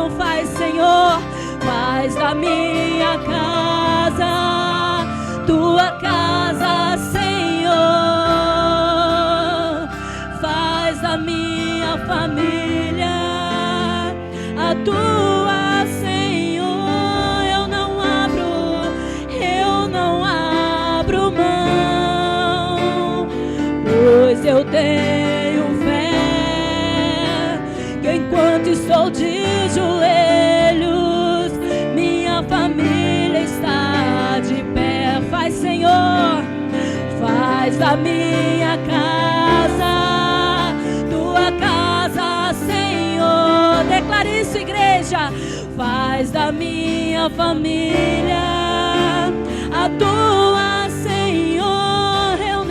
coração. Faz, Senhor, faz da minha casa tua casa, Senhor. Faz da minha família a tua, Senhor. Eu não abro mão, pois eu tenho fé que enquanto estou de joelhos, minha família está de pé. Faz, Senhor, faz da minha casa tua casa, Senhor. Declare isso, igreja. Faz da minha família a tua, Senhor. Eu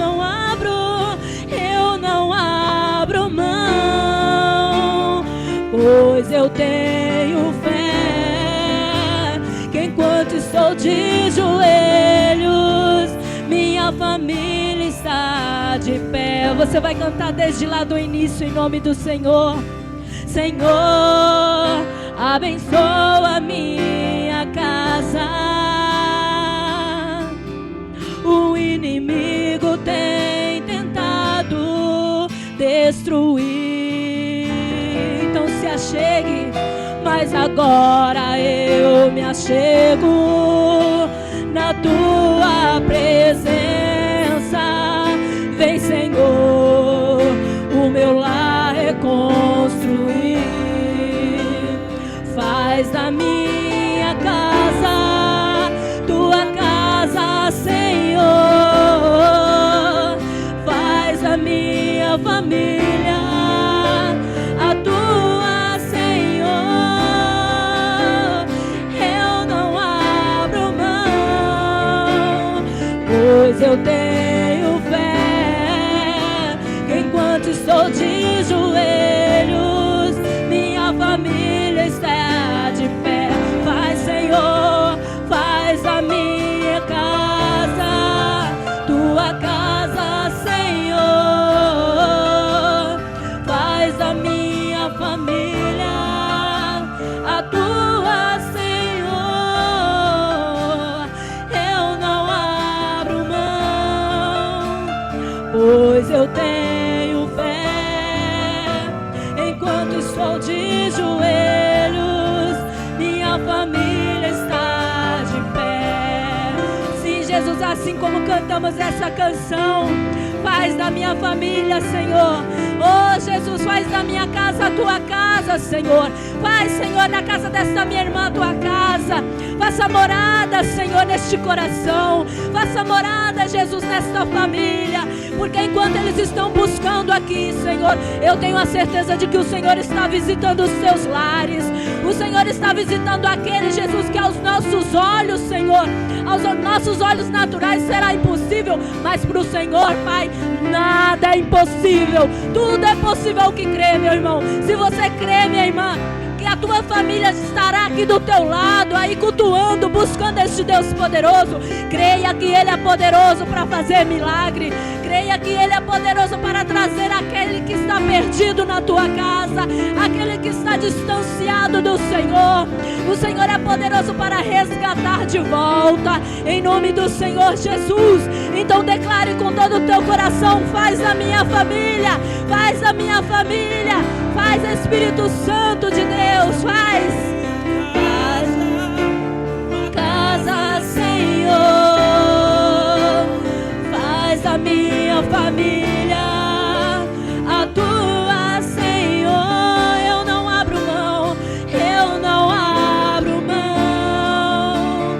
não abro mão, pois eu tenho fé que enquanto estou de joelhos, minha família está de pé. Você vai cantar desde lá do início em nome do Senhor. Senhor, abençoa minha casa. O inimigo tem tentado destruir. Então se achegue, mas agora eu me achego na tua presença. Vem, Senhor, o meu lar reconstruir. Faz da minha casa tua casa, Senhor. Faz a minha família a tua, Senhor. Eu não abro mão, pois eu tenho fé que enquanto estou de joelhos, minha família está de pé. Faz, Senhor, faz a minha casa tua casa, Senhor. Faz a minha família a tua, Senhor. Eu não abro mão, pois eu tenho fé. Enquanto estou de joelhos, minha família está de pé. Sim, Jesus, assim como cantamos essa canção, faz da minha família, Senhor. Oh, Jesus, faz da minha casa a tua casa, Senhor. Faz, Senhor, na casa desta minha irmã a tua casa. Faça morada, Senhor, neste coração. Faça morada, Jesus, nesta família. Porque enquanto eles estão buscando aqui, Senhor, eu tenho a certeza de que o Senhor está visitando os seus lares. O Senhor está visitando aquele, Jesus, que aos nossos olhos, Senhor, aos nossos olhos naturais será impossível, mas para o Senhor, Pai, nada é impossível. Tudo é possível ao que crê, meu irmão. Se você crê, minha irmã, que a tua família estará aqui do teu lado, aí cultuando, buscando este Deus poderoso, creia que Ele é poderoso para fazer milagre. Creia que Ele é poderoso para trazer aquele que está perdido na tua casa, aquele que está distanciado do Senhor. O Senhor é poderoso para resgatar de volta, em nome do Senhor Jesus. Então declare com todo o teu coração: faz a minha família, faz a minha família, faz, Espírito Santo de Deus, faz casa, Senhor. Faz a minha família a tua, Senhor. Eu não abro mão,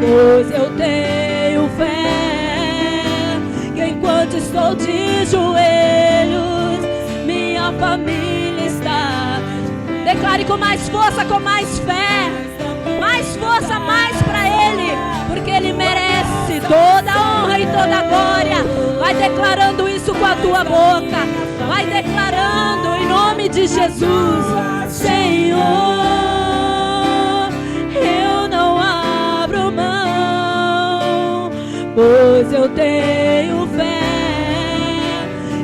pois eu tenho fé que enquanto estou de joelhos, minha família está. Declare com mais força, com mais fé, mais força, mais para Ele, porque Ele merece toda a honra e toda a glória. Vai declarando isso com a tua boca, vai declarando em nome de Jesus. Senhor, eu não abro mão, pois eu tenho fé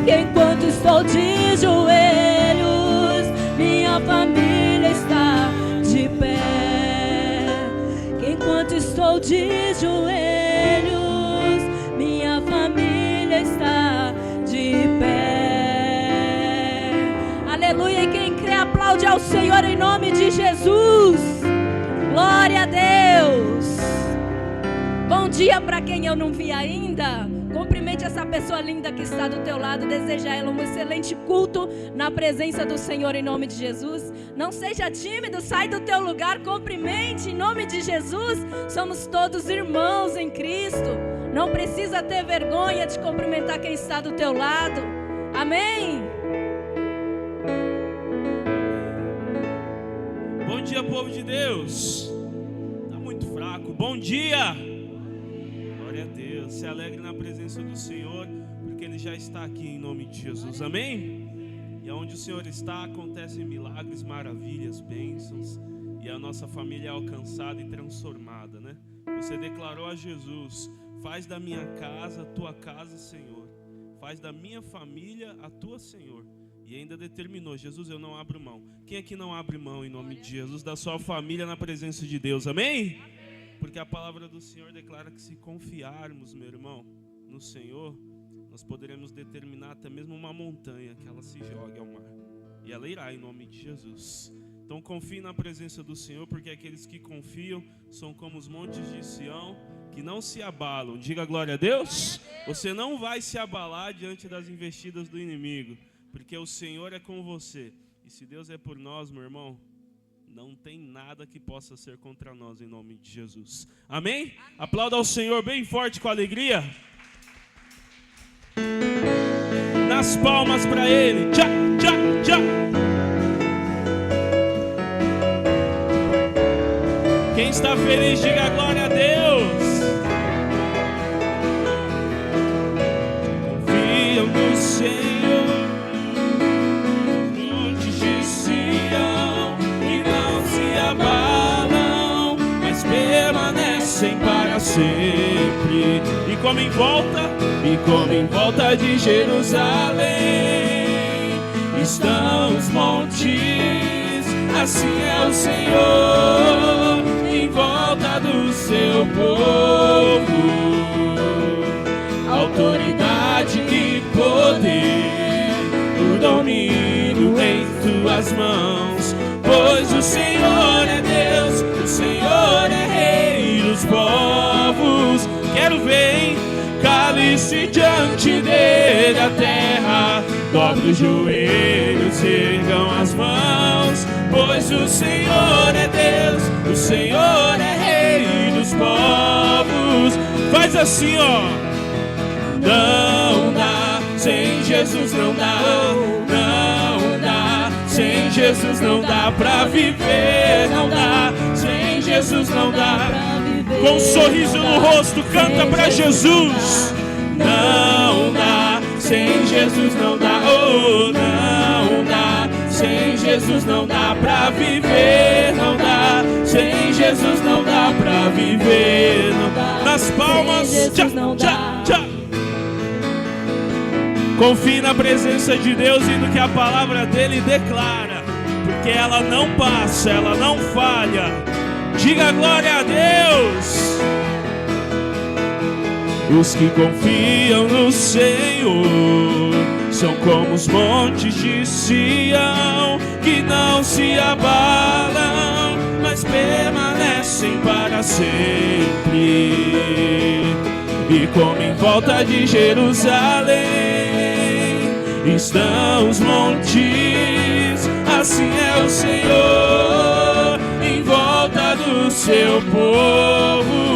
que enquanto estou de joelhos, minha família está de Jesus. Glória a Deus. Bom dia para quem eu não vi ainda. Cumprimente essa pessoa linda que está do teu lado. Deseja a ela um excelente culto na presença do Senhor em nome de Jesus. Não seja tímido, sai do teu lugar, cumprimente em nome de Jesus. Somos todos irmãos em Cristo. Não precisa ter vergonha de cumprimentar quem está do teu lado. Amém? Bom dia, povo de Deus. Está muito fraco. Bom dia. Glória a Deus. Se alegre na presença do Senhor, porque Ele já está aqui em nome de Jesus. Amém? E onde o Senhor está, acontecem milagres, maravilhas, bênçãos. E a nossa família é alcançada e transformada, né? Você declarou a Jesus: faz da minha casa a tua casa, Senhor. Faz da minha família a tua, Senhor. E ainda determinou: Jesus, eu não abro mão. Quem aqui não abre mão em nome de Jesus da sua família na presença de Deus? Amém? Porque a palavra do Senhor declara que se confiarmos, meu irmão, no Senhor, nós poderemos determinar até mesmo uma montanha que ela se jogue ao mar. E ela irá em nome de Jesus. Então confie na presença do Senhor, porque aqueles que confiam são como os montes de Sião, que não se abalam. Diga glória a Deus. Você não vai se abalar diante das investidas do inimigo, porque o Senhor é com você. E se Deus é por nós, meu irmão, não tem nada que possa ser contra nós em nome de Jesus. Amém? Aplauda ao Senhor bem forte com alegria. Nas palmas para Ele. Tchá, tchá, tchá. Quem está feliz, diga glória a Deus. Confiam no Senhor, montes de Sião, que não se abalam, mas permanecem para sempre. E como em volta de Jerusalém estão os montes, assim é o Senhor em volta do seu povo. Autoridade e poder, o domínio em tuas mãos, pois o Senhor é Deus, o Senhor é Rei dos povos. Quero ver, hein? Cale-se diante dele a terra, dobre os joelhos, ergam as mãos, pois o Senhor é Deus, o Senhor é Rei dos povos. Faz assim, ó. Não dá, sem Jesus não dá, não dá, sem Jesus não dá pra viver, não dá, sem Jesus não dá. Com um sorriso no rosto, canta pra Jesus. Não dá, sem Jesus não dá, oh, não dá, sem Jesus não dá pra viver, não dá, sem Jesus não dá pra viver, não dá. Nas palmas, tchá, tchá, tchá. Confie na presença de Deus e no que a palavra dele declara, porque ela não passa, ela não falha. Diga glória a Deus. Os que confiam no Senhor são como os montes de Sião, que não se abalam, mas permanecem para sempre. E como em volta de Jerusalém estão os montes, assim é o Senhor em volta do seu povo.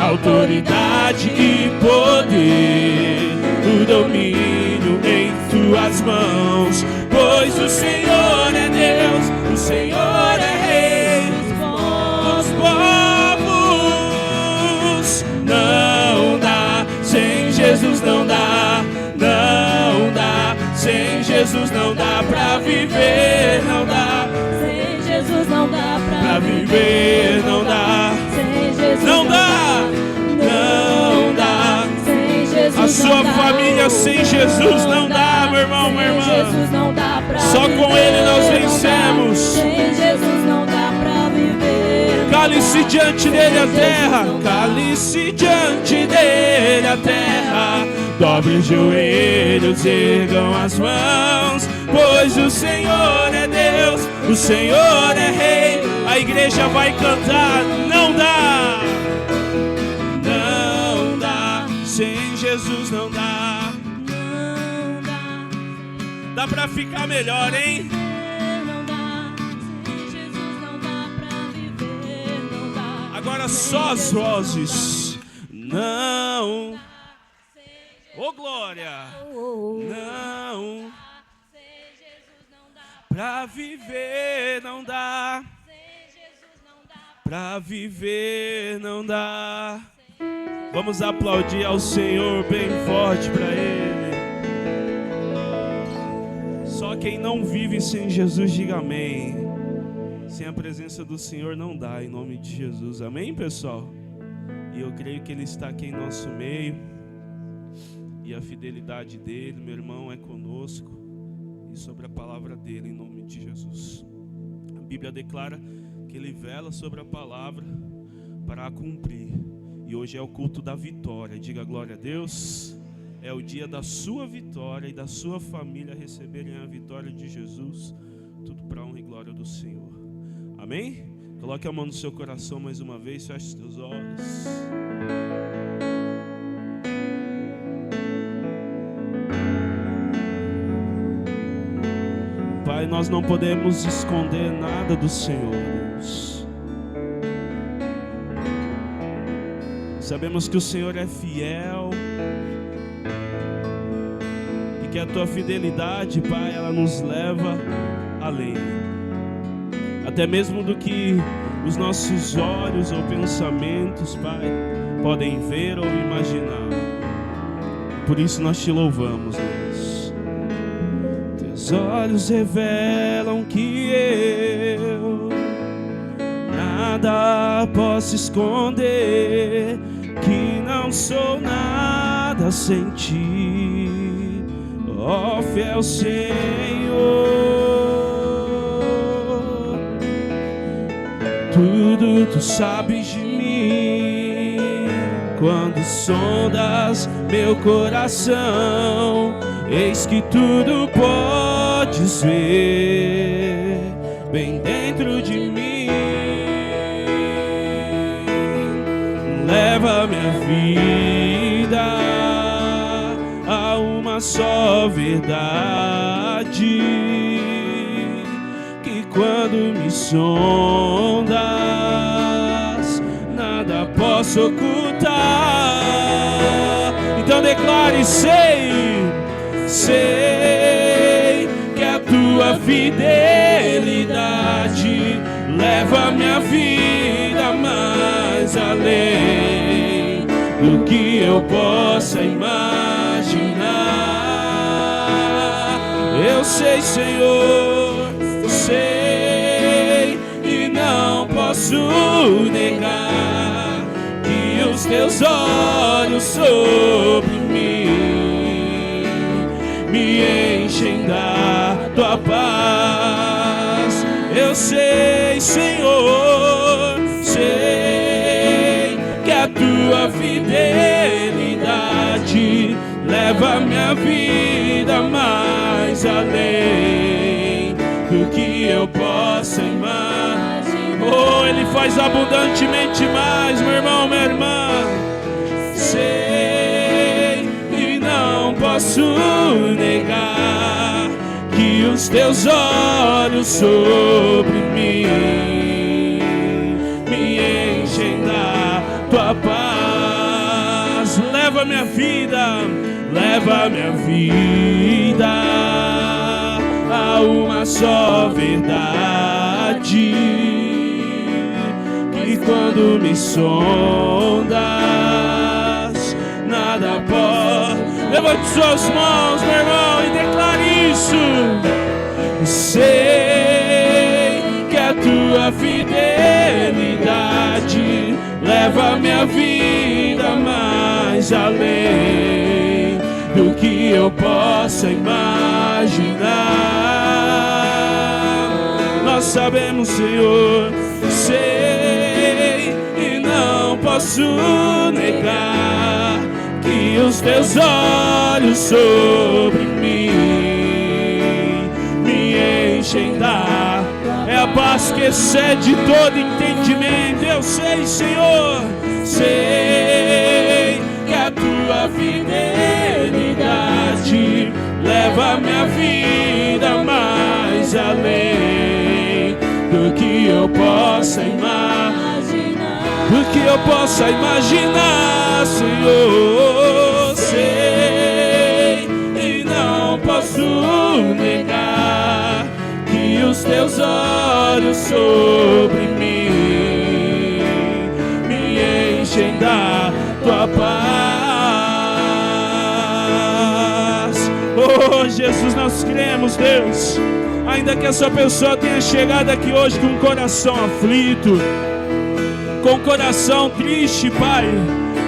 Autoridade e poder, o domínio em tuas mãos, pois o Senhor é Deus, o Senhor é Rei dos povos. Não dá, sem Jesus não dá, não dá, sem Jesus não dá pra viver, não dá, Sem Jesus não dá pra viver, não dá, não dá, não dá. Sem Jesus A sua família sem Jesus não dá, meu irmão, minha irmã. Só com Ele nós vencemos. Sem Jesus não dá pra viver. Cale-se diante dele a terra, cale-se diante dele a terra. Dobre os joelhos, ergam as mãos, pois o Senhor é Deus, o Senhor é Rei. A igreja vai cantar, não dá, não dá, sem Jesus não dá. Não dá. Dá pra ficar melhor, hein? Não dá. Sem Jesus não dá pra viver. Não dá. Agora só as vozes. Não. Ô glória. Não. Sem Jesus não dá. Pra viver não dá. Sem Jesus não dá. Pra viver não dá. Vamos aplaudir ao Senhor bem forte para Ele. Só quem não vive sem Jesus, diga amém. Sem a presença do Senhor não dá, em nome de Jesus. Amém, pessoal? E eu creio que Ele está aqui em nosso meio. E a fidelidade dEle, meu irmão, é conosco. E sobre a palavra dEle, em nome de Jesus. A Bíblia declara que Ele vela sobre a palavra para a cumprir. E hoje é o culto da vitória. Diga glória a Deus. É o dia da sua vitória e da sua família receberem a vitória de Jesus. Tudo para a honra e glória do Senhor. Amém? Coloque a mão no seu coração mais uma vez. Feche os teus olhos. Pai, nós não podemos esconder nada do Senhor, Deus. Sabemos que o Senhor é fiel e que a Tua fidelidade, Pai, ela nos leva além, até mesmo do que os nossos olhos ou pensamentos, Pai, podem ver ou imaginar. Por isso nós Te louvamos, Deus. Teus olhos revelam que eu nada posso esconder, que não sou nada sem Ti, ó fiel Senhor. Tudo Tu sabes de mim, quando sondas meu coração, eis que tudo podes ver bem dentro de mim. Leva minha vida a uma só verdade, que quando me sondas, nada posso ocultar. Então declare: sei que a Tua fidelidade leva minha vida mais além do que eu possa imaginar. Eu sei, Senhor, sei e não posso negar que os Teus olhos sobre mim me enchem da Tua paz. Eu sei, Senhor, sei que a Tua fidelidade leva minha vida mais além do que eu possa imaginar. Oh, Ele faz abundantemente mais, meu irmão, minha irmã. Sei e não posso negar que os Teus olhos sobre mim me enchem da Tua paz. Leva minha vida a uma só verdade, que quando me sondas, nada pode. Levante suas mãos, meu irmão, e declare isso. Sei que a Tua fidelidade leva minha vida mais além do que eu possa imaginar. Nós sabemos, Senhor, sei e não posso negar que os Teus olhos sobre mim enchem da. É a paz que excede todo entendimento. Eu sei, Senhor, sei que a tua fidelidade leva a minha vida mais além do que eu possa imaginar, Senhor. Sei e não posso negar que os teus olhos sobre mim me enchem da tua paz. Oh Jesus, nós cremos, Deus, ainda que essa pessoa tenha chegado aqui hoje com o coração aflito, com o coração triste, Pai,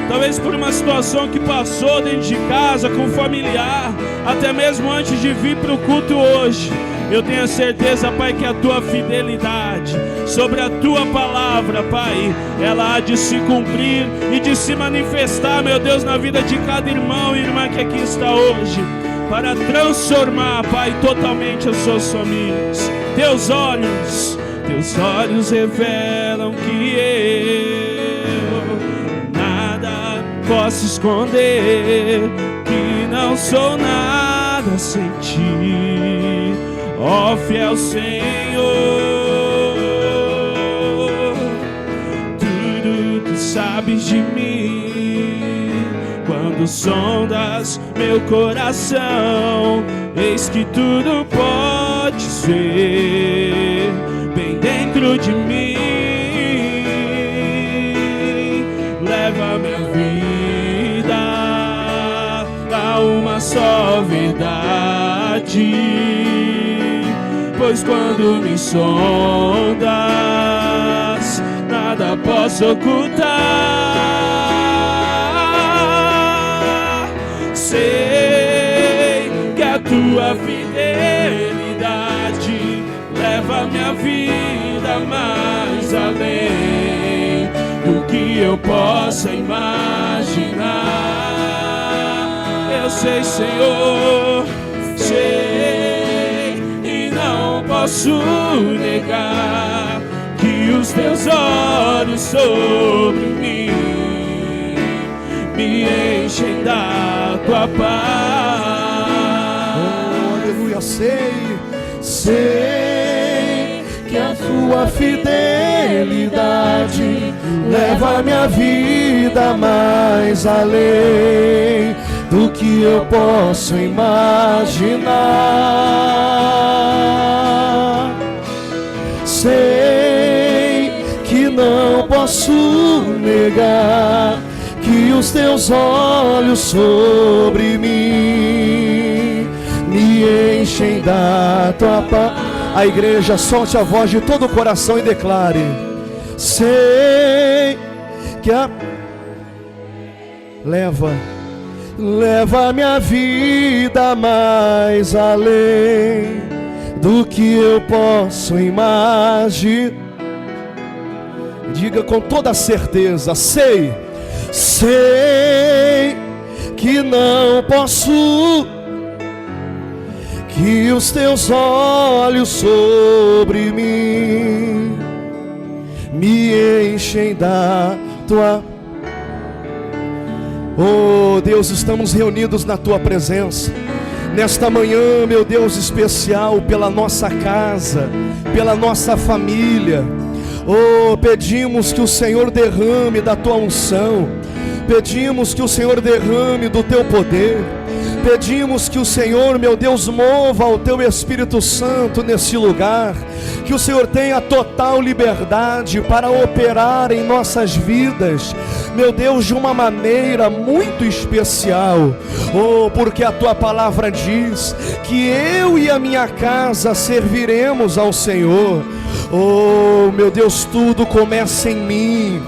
talvez por uma situação que passou dentro de casa, com familiar, até mesmo antes de vir para o culto hoje, eu tenho a certeza, Pai, que a tua fidelidade sobre a tua palavra, Pai, ela há de se cumprir e de se manifestar, meu Deus, na vida de cada irmão e irmã que aqui está hoje, para transformar, Pai, totalmente as suas famílias. Teus olhos revelam que eu nada posso esconder, que não sou nada sem ti, ó fiel Senhor. Tudo tu sabes de mim, quando sondas meu coração, eis que tudo podes ver bem dentro de mim. Leva minha vida a uma só verdade, pois quando me sondas, nada posso ocultar. Sei que a tua fidelidade leva minha vida mais além do que eu possa imaginar. Eu sei, Senhor, sei e não posso negar que os teus olhos sobre mim me enchem da tua paz. Oh, aleluia, sei que a tua fidelidade leva a minha vida mais além do que eu posso imaginar. Sei que não posso negar que os teus olhos sobre mim me enchem da tua paz. A igreja, solte a voz de todo o coração e declare: sei que a leva a minha vida mais além do que eu posso imaginar. Diga com toda certeza: sei que não posso, que os teus olhos sobre mim me enchem da tua. Oh Deus, estamos reunidos na tua presença nesta manhã, meu Deus, especial pela nossa casa, pela nossa família. Oh, pedimos que o Senhor derrame da tua unção, pedimos que o Senhor derrame do teu poder, pedimos que o Senhor, meu Deus, mova o teu Espírito Santo nesse lugar, que o Senhor tenha total liberdade para operar em nossas vidas, meu Deus, de uma maneira muito especial. Oh, porque a tua palavra diz que eu e a minha casa serviremos ao Senhor. Oh, meu Deus, tudo começa em mim.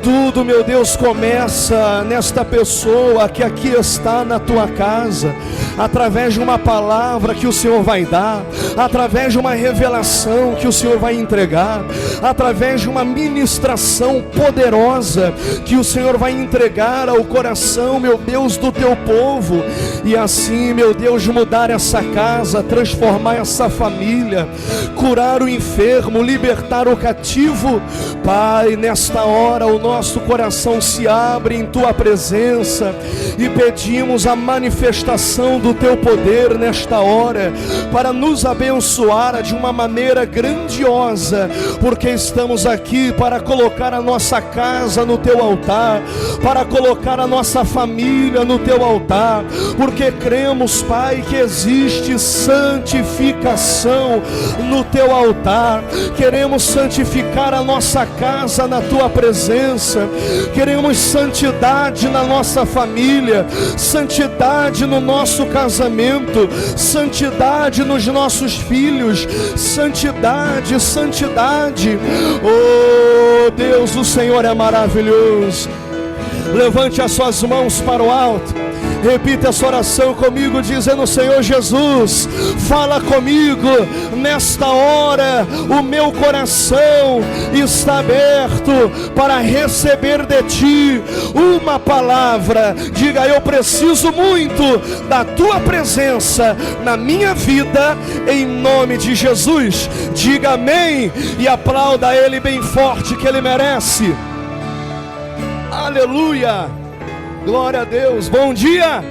Tudo, meu Deus, começa nesta pessoa que aqui está na tua casa, através de uma palavra que o Senhor vai dar, através de uma revelação que o Senhor vai entregar, através de uma ministração poderosa que o Senhor vai entregar ao coração, meu Deus, do teu povo. E assim, meu Deus, mudar essa casa, transformar essa família, curar o enfermo, libertar o cativo. Pai, nesta hora o nosso coração se abre em tua presença e pedimos a manifestação do teu poder nesta hora, para nos abençoar de uma maneira grandiosa, porque estamos aqui para colocar a nossa casa no teu altar, para colocar a nossa família no teu altar, porque cremos, Pai, que existe santificação no teu altar. Queremos santificar a nossa casa na tua presença, queremos santidade na nossa família, santidade no nosso casamento, santidade nos nossos filhos, santidade, santidade. Oh Deus, o Senhor é maravilhoso. Levante as suas mãos para o alto, repita essa oração comigo, dizendo: Senhor Jesus, fala comigo nesta hora. O meu coração está aberto para receber de ti uma palavra. Diga: eu preciso muito da tua presença na minha vida, em nome de Jesus. Diga amém e aplauda ele bem forte, que ele merece. Aleluia, glória a Deus. Bom dia,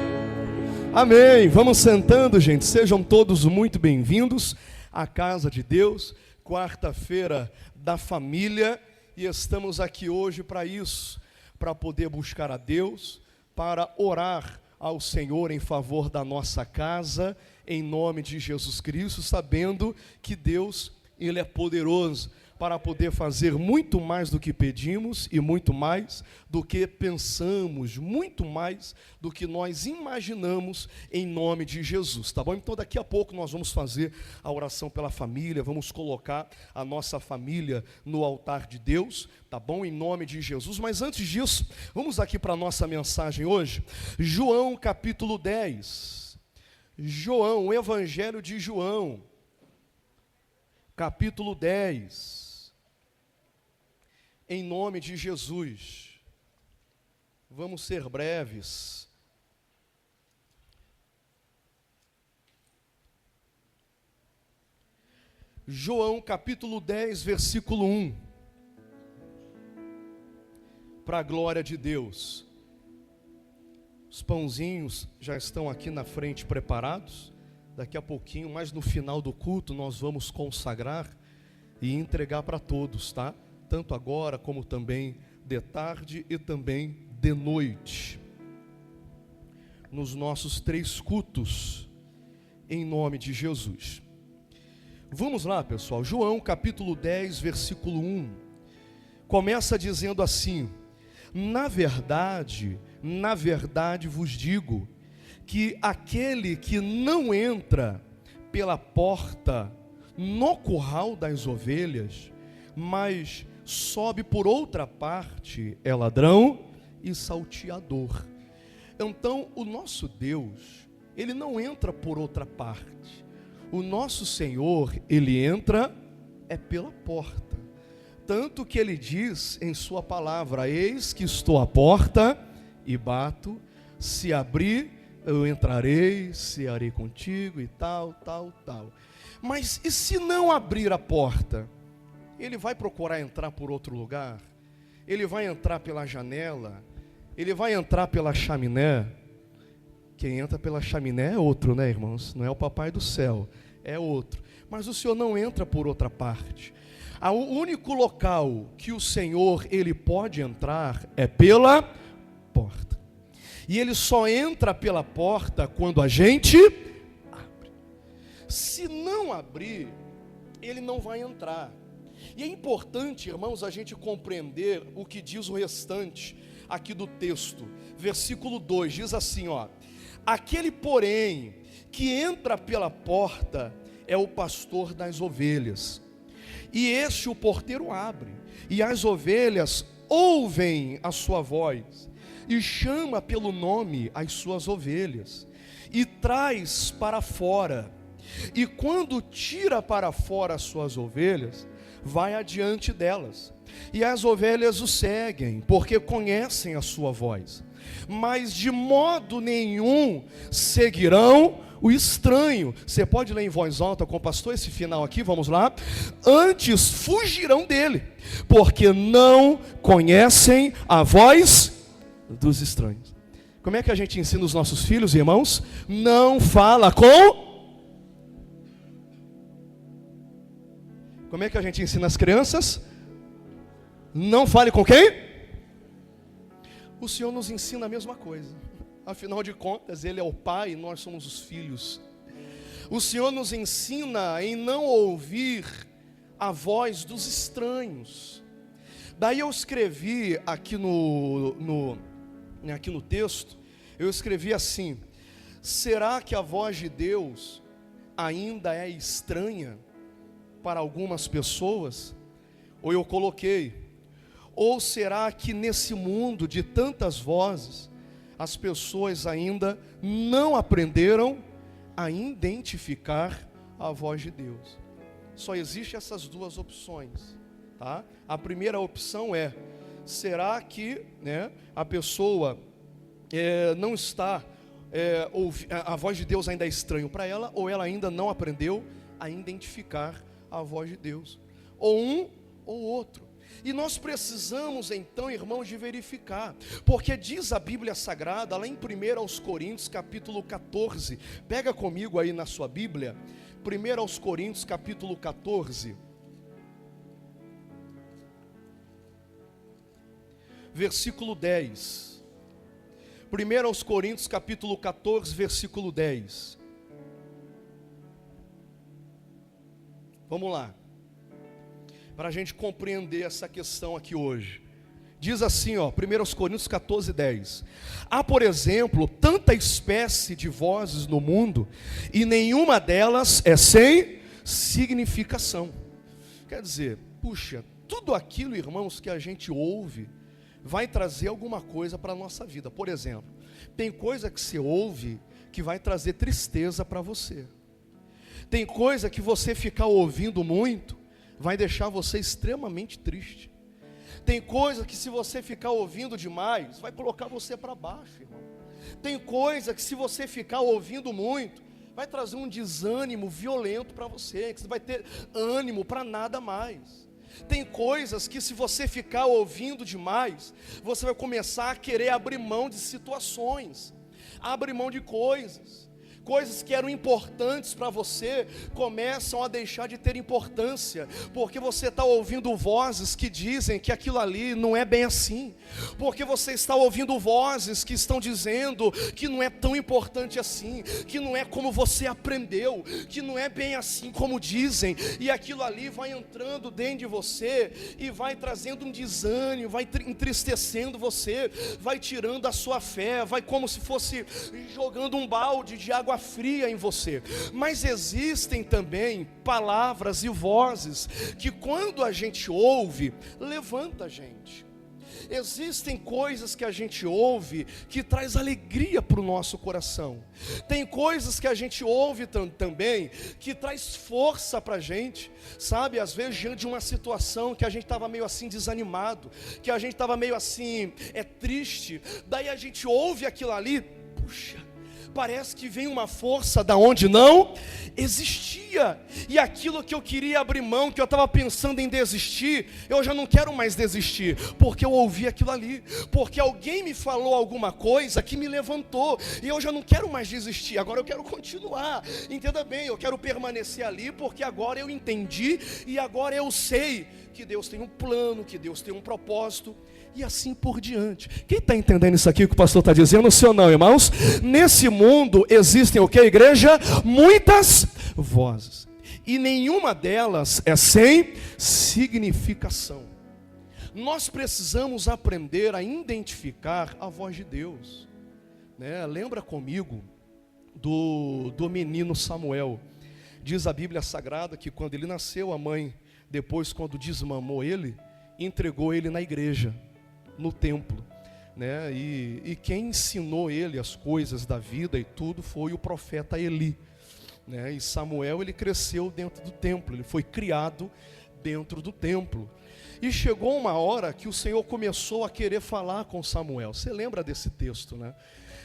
amém. Vamos sentando, gente, sejam todos muito bem-vindos à casa de Deus, quarta-feira da família, e estamos aqui hoje para isso, para poder buscar a Deus, para orar ao Senhor em favor da nossa casa, em nome de Jesus Cristo, sabendo que Deus, Ele é poderoso para poder fazer muito mais do que pedimos e muito mais do que pensamos, muito mais do que nós imaginamos, em nome de Jesus, tá bom? Então daqui a pouco nós vamos fazer a oração pela família, vamos colocar a nossa família no altar de Deus, tá bom? Em nome de Jesus. Mas antes disso, vamos aqui para a nossa mensagem hoje, João capítulo 10, João, o Evangelho de João, capítulo 10, em nome de Jesus. Vamos ser breves. João capítulo 10, versículo 1. Para a glória de Deus. Os pãozinhos já estão aqui na frente preparados. Daqui a pouquinho, mais no final do culto, nós vamos consagrar e entregar para todos, tá? Tanto agora como também de tarde e também de noite. Nos nossos 3 cultos, em nome de Jesus. Vamos lá, pessoal. João capítulo 10, versículo 1. Começa dizendo assim: na verdade vos digo, que aquele que não entra pela porta no curral das ovelhas, mas sobe por outra parte, é ladrão e salteador. Então o nosso Deus, Ele não entra por outra parte. O nosso Senhor, Ele entra pela porta. Tanto que Ele diz em sua palavra: eis que estou à porta e bato, se abrir eu entrarei, cearei contigo e tal. Mas e se não abrir a porta? Ele vai procurar entrar por outro lugar? Ele vai entrar pela janela? Ele vai entrar pela chaminé? Quem entra pela chaminé é outro, né, irmãos? Não é o papai do céu, é outro. Mas o Senhor não entra por outra parte. O único local que o Senhor, Ele pode entrar é pela porta. E Ele só entra pela porta quando a gente abre. Se não abrir, Ele não vai entrar. E é importante, irmãos, a gente compreender o que diz o restante aqui do texto. Versículo 2 diz assim, ó: aquele, porém, que entra pela porta é o pastor das ovelhas. E este o porteiro abre, e as ovelhas ouvem a sua voz, e chama pelo nome as suas ovelhas, e traz para fora. E quando tira para fora as suas ovelhas, vai adiante delas. E as ovelhas o seguem, porque conhecem a sua voz. Mas de modo nenhum seguirão o estranho. Você pode ler em voz alta com o pastor esse final aqui? Vamos lá. Antes fugirão dele, porque não conhecem a voz dos estranhos. Como é que a gente ensina os nossos filhos, irmãos? Não fala com... Como é que a gente ensina as crianças? Não fale com quem? O Senhor nos ensina a mesma coisa. Afinal de contas, Ele é o Pai e nós somos os filhos. O Senhor nos ensina em não ouvir a voz dos estranhos. Daí eu escrevi aqui no texto, eu escrevi assim: será que a voz de Deus ainda é estranha para algumas pessoas? Ou eu coloquei: ou será que nesse mundo de tantas vozes, as pessoas ainda não aprenderam a identificar a voz de Deus? Só existem essas duas opções, tá? A primeira opção é: será que, a pessoa não está, a voz de Deus ainda é estranho para ela, ou ela ainda não aprendeu a identificar a voz de Deus? Ou um ou outro. E nós precisamos então, irmãos, de verificar, porque diz a Bíblia Sagrada, lá em 1 Coríntios capítulo 14, pega comigo aí na sua Bíblia, 1 Coríntios capítulo 14, versículo 10, 1 Coríntios capítulo 14, versículo 10, vamos lá, para a gente compreender essa questão aqui hoje. Diz assim, 1 Coríntios 14, 10. Há, por exemplo, tanta espécie de vozes no mundo, e nenhuma delas é sem significação. Quer dizer, puxa, tudo aquilo, irmãos, que a gente ouve, vai trazer alguma coisa para a nossa vida. Por exemplo, tem coisa que você ouve que vai trazer tristeza para você. Tem coisa que você ficar ouvindo muito, vai deixar você extremamente triste. Tem coisa que se você ficar ouvindo demais, vai colocar você para baixo, irmão. Tem coisa que se você ficar ouvindo muito, vai trazer um desânimo violento para você, que você vai ter ânimo para nada mais. Tem coisas que se você ficar ouvindo demais, você vai começar a querer abrir mão de situações, abrir mão de coisas que eram importantes para você, começam a deixar de ter importância, porque você está ouvindo vozes que dizem que aquilo ali não é bem assim, porque você está ouvindo vozes que estão dizendo que não é tão importante assim, que não é como você aprendeu, que não é bem assim como dizem, e aquilo ali vai entrando dentro de você, e vai trazendo um desânimo, vai entristecendo você, vai tirando a sua fé, vai como se fosse jogando um balde de água fria em você. Mas existem também palavras e vozes que quando a gente ouve, levanta a gente. Existem coisas que a gente ouve que traz alegria para o nosso coração. Tem coisas que a gente ouve também que traz força para a gente, sabe? Às vezes diante de uma situação que a gente estava meio assim desanimado, que a gente estava meio assim triste, daí a gente ouve aquilo ali, puxa, parece que vem uma força da onde não existia, e aquilo que eu queria abrir mão, que eu estava pensando em desistir, eu já não quero mais desistir, porque eu ouvi aquilo ali, porque alguém me falou alguma coisa que me levantou, e eu já não quero mais desistir, agora eu quero continuar. Entenda bem, eu quero permanecer ali, porque agora eu entendi, e agora eu sei que Deus tem um plano, que Deus tem um propósito, e assim por diante. Quem está entendendo isso aqui que o pastor está dizendo? Sim ou não, irmãos? Nesse mundo existem o que, igreja? Muitas vozes, e nenhuma delas é sem significação. Nós precisamos aprender a identificar a voz de Deus, Lembra comigo do menino Samuel. Diz a Bíblia Sagrada que quando ele nasceu, a mãe depois, quando desmamou ele, entregou ele na igreja, no templo, né? E quem ensinou ele as coisas da vida e tudo foi o profeta Eli, né? E Samuel, ele cresceu dentro do templo, ele foi criado dentro do templo. E chegou uma hora que o Senhor começou a querer falar com Samuel. Você lembra desse texto, né?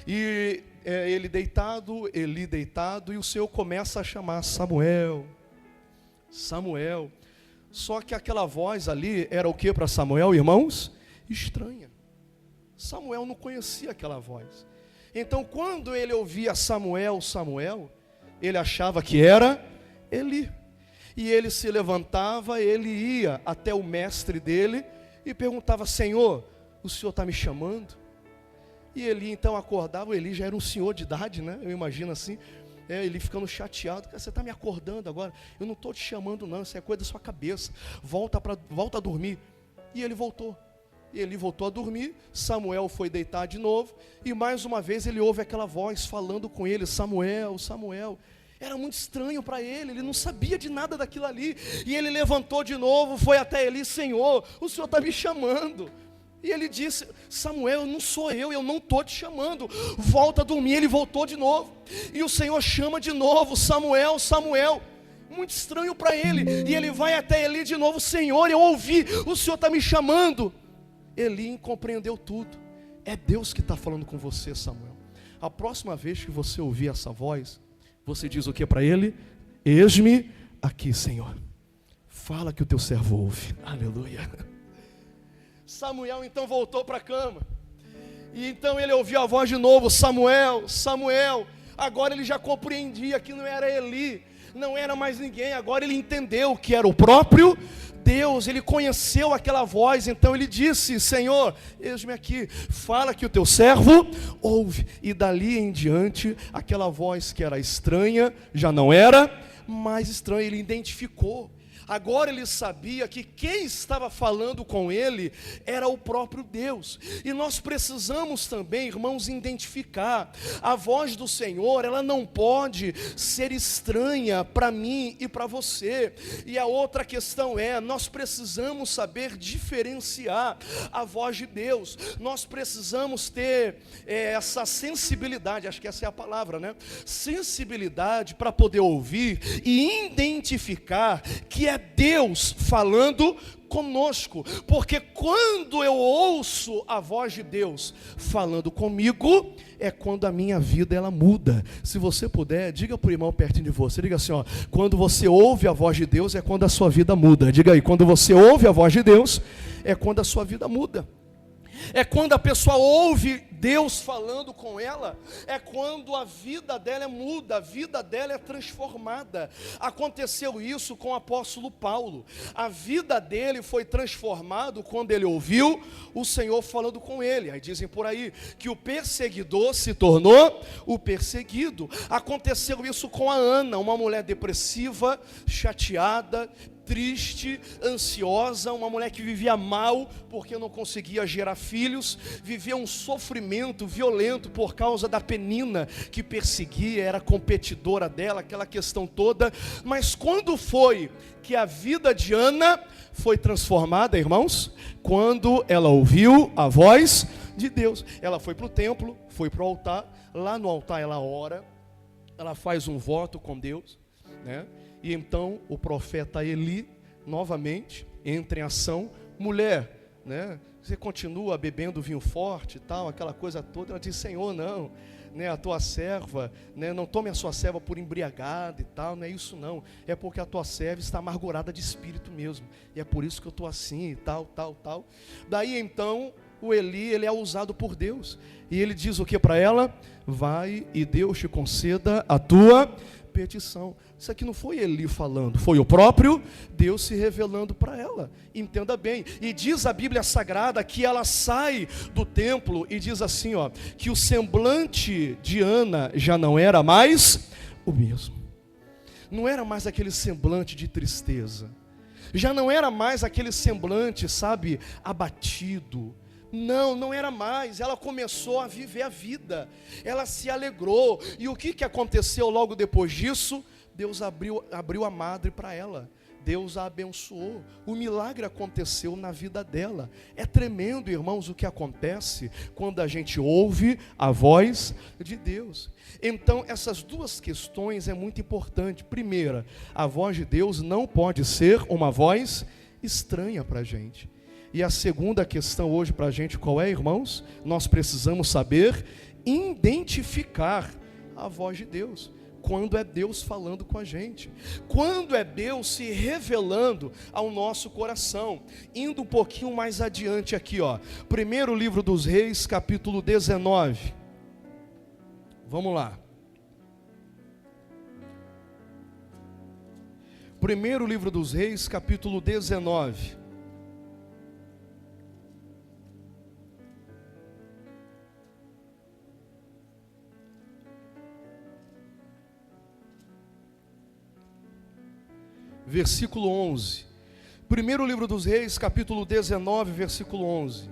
E Eli deitado, e o Senhor começa a chamar Samuel, Samuel. Só que aquela voz ali era o que para Samuel, irmãos? Estranha. Samuel não conhecia aquela voz. Então, quando ele ouvia Samuel, Samuel, ele achava que era Eli. E ele se levantava, ele ia até o mestre dele e perguntava: Senhor, o Senhor está me chamando? E Eli então acordava. O Eli já era um senhor de idade, né? Eu imagino assim, ele ficando chateado: você está me acordando agora? Eu não estou te chamando não, isso é coisa da sua cabeça, volta a dormir. E ele voltou. E ele voltou a dormir. Samuel foi deitar de novo, e mais uma vez ele ouve aquela voz falando com ele: Samuel, Samuel. Era muito estranho para ele não sabia de nada daquilo ali. E ele levantou de novo, foi até Eli: Senhor, o Senhor está me chamando. E ele disse: Samuel, não sou eu não estou te chamando, volta a dormir. Ele voltou de novo, e o Senhor chama de novo: Samuel, Samuel. Muito estranho para ele, e ele vai até Eli de novo: Senhor, eu ouvi, o Senhor está me chamando. Eli compreendeu tudo. É Deus que está falando com você, Samuel. A próxima vez que você ouvir essa voz, você diz o que para ele? Eis-me aqui, Senhor. Fala que o teu servo ouve. Aleluia. Samuel então voltou para a cama. E então ele ouviu a voz de novo: Samuel, Samuel. Agora ele já compreendia que não era Eli, não era mais ninguém. Agora ele entendeu que era o próprio Deus. Ele conheceu aquela voz. Então ele disse: Senhor, eis-me aqui, fala que o teu servo ouve. E dali em diante, aquela voz que era estranha já não era mais estranha. Ele identificou. Agora ele sabia que quem estava falando com ele era o próprio Deus. E nós precisamos também, irmãos, identificar a voz do Senhor. Ela não pode ser estranha para mim e para você. E a outra questão é: nós precisamos saber diferenciar a voz de Deus. Nós precisamos ter essa sensibilidade, acho que essa é a palavra, né? Sensibilidade para poder ouvir e identificar que é Deus falando conosco. Porque quando eu ouço a voz de Deus falando comigo, é quando a minha vida ela muda. Se você puder, diga para o irmão pertinho de você, diga assim, ó: quando você ouve a voz de Deus, é quando a sua vida muda. Diga aí: quando você ouve a voz de Deus, é quando a sua vida muda. É quando a pessoa ouve Deus falando com ela, é quando a vida dela muda, a vida dela é transformada. Aconteceu isso com o apóstolo Paulo. A vida dele foi transformada quando ele ouviu o Senhor falando com ele. Aí dizem por aí que o perseguidor se tornou o perseguido. Aconteceu isso com a Ana, uma mulher depressiva, chateada, triste, ansiosa, uma mulher que vivia mal porque não conseguia gerar filhos, vivia um sofrimento violento por causa da Penina que perseguia, era competidora dela, aquela questão toda. Mas quando foi que a vida de Ana foi transformada, irmãos? Quando ela ouviu a voz de Deus. Ela foi para o templo, foi para o altar. Lá no altar ela ora, ela faz um voto com Deus, né? E então o profeta Eli novamente entra em ação. Mulher, né, você continua bebendo vinho forte e tal, aquela coisa toda. Ela diz: Senhor, não, né, a tua serva, né, não tome a sua serva por embriagada e tal. Não é isso não, é porque a tua serva está amargurada de espírito mesmo, e é por isso que eu estou assim e tal. Daí então o Eli, ele é usado por Deus, e ele diz o que para ela? Vai e Deus te conceda a tua petição. Isso aqui não foi Eli falando, foi o próprio Deus se revelando para ela. Entenda bem. E diz a Bíblia Sagrada que ela sai do templo e diz assim, ó, que o semblante de Ana já não era mais o mesmo. Não era mais aquele semblante de tristeza. Já não era mais aquele semblante, sabe, abatido. Não era mais. Ela começou a viver a vida. Ela se alegrou. E o que aconteceu logo depois disso? Deus abriu a madre para ela. Deus a abençoou, o milagre aconteceu na vida dela. É tremendo, irmãos, o que acontece quando a gente ouve a voz de Deus. Então, essas duas questões é muito importante. Primeira, a voz de Deus não pode ser uma voz estranha para a gente. E a segunda questão hoje para a gente, qual é, irmãos? Nós precisamos saber identificar a voz de Deus. Quando é Deus falando com a gente, quando é Deus se revelando ao nosso coração. Indo um pouquinho mais adiante aqui, ó, primeiro livro dos Reis, capítulo 19, vamos lá, primeiro livro dos Reis, capítulo 19, versículo 11. Primeiro livro dos Reis, capítulo 19, versículo 11.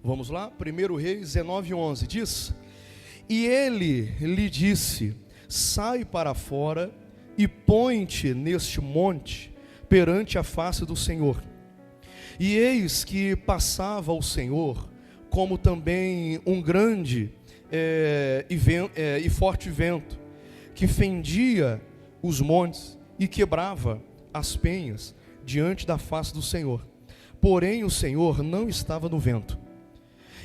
Vamos lá? Primeiro Reis 19, 11. Diz: E ele lhe disse: sai para fora e põe-te neste monte perante a face do Senhor. E eis que passava o Senhor, como também um grande e forte vento, que fendia os montes e quebrava as penhas diante da face do Senhor. Porém o Senhor não estava no vento.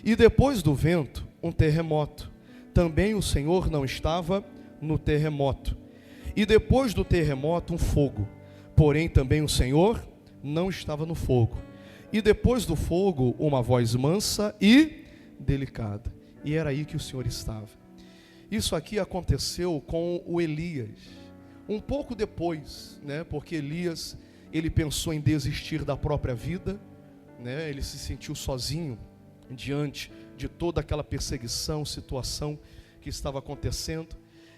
E depois do vento, um terremoto. Também o Senhor não estava no terremoto. E depois do terremoto, um fogo. Porém também o Senhor não estava no fogo. E depois do fogo, uma voz mansa e delicada. E era aí que o Senhor estava. Isso aqui aconteceu com o Elias. Um pouco depois, né? Porque Elias, ele pensou em desistir da própria vida, né? Ele se sentiu sozinho diante de toda aquela perseguição, situação que estava acontecendo.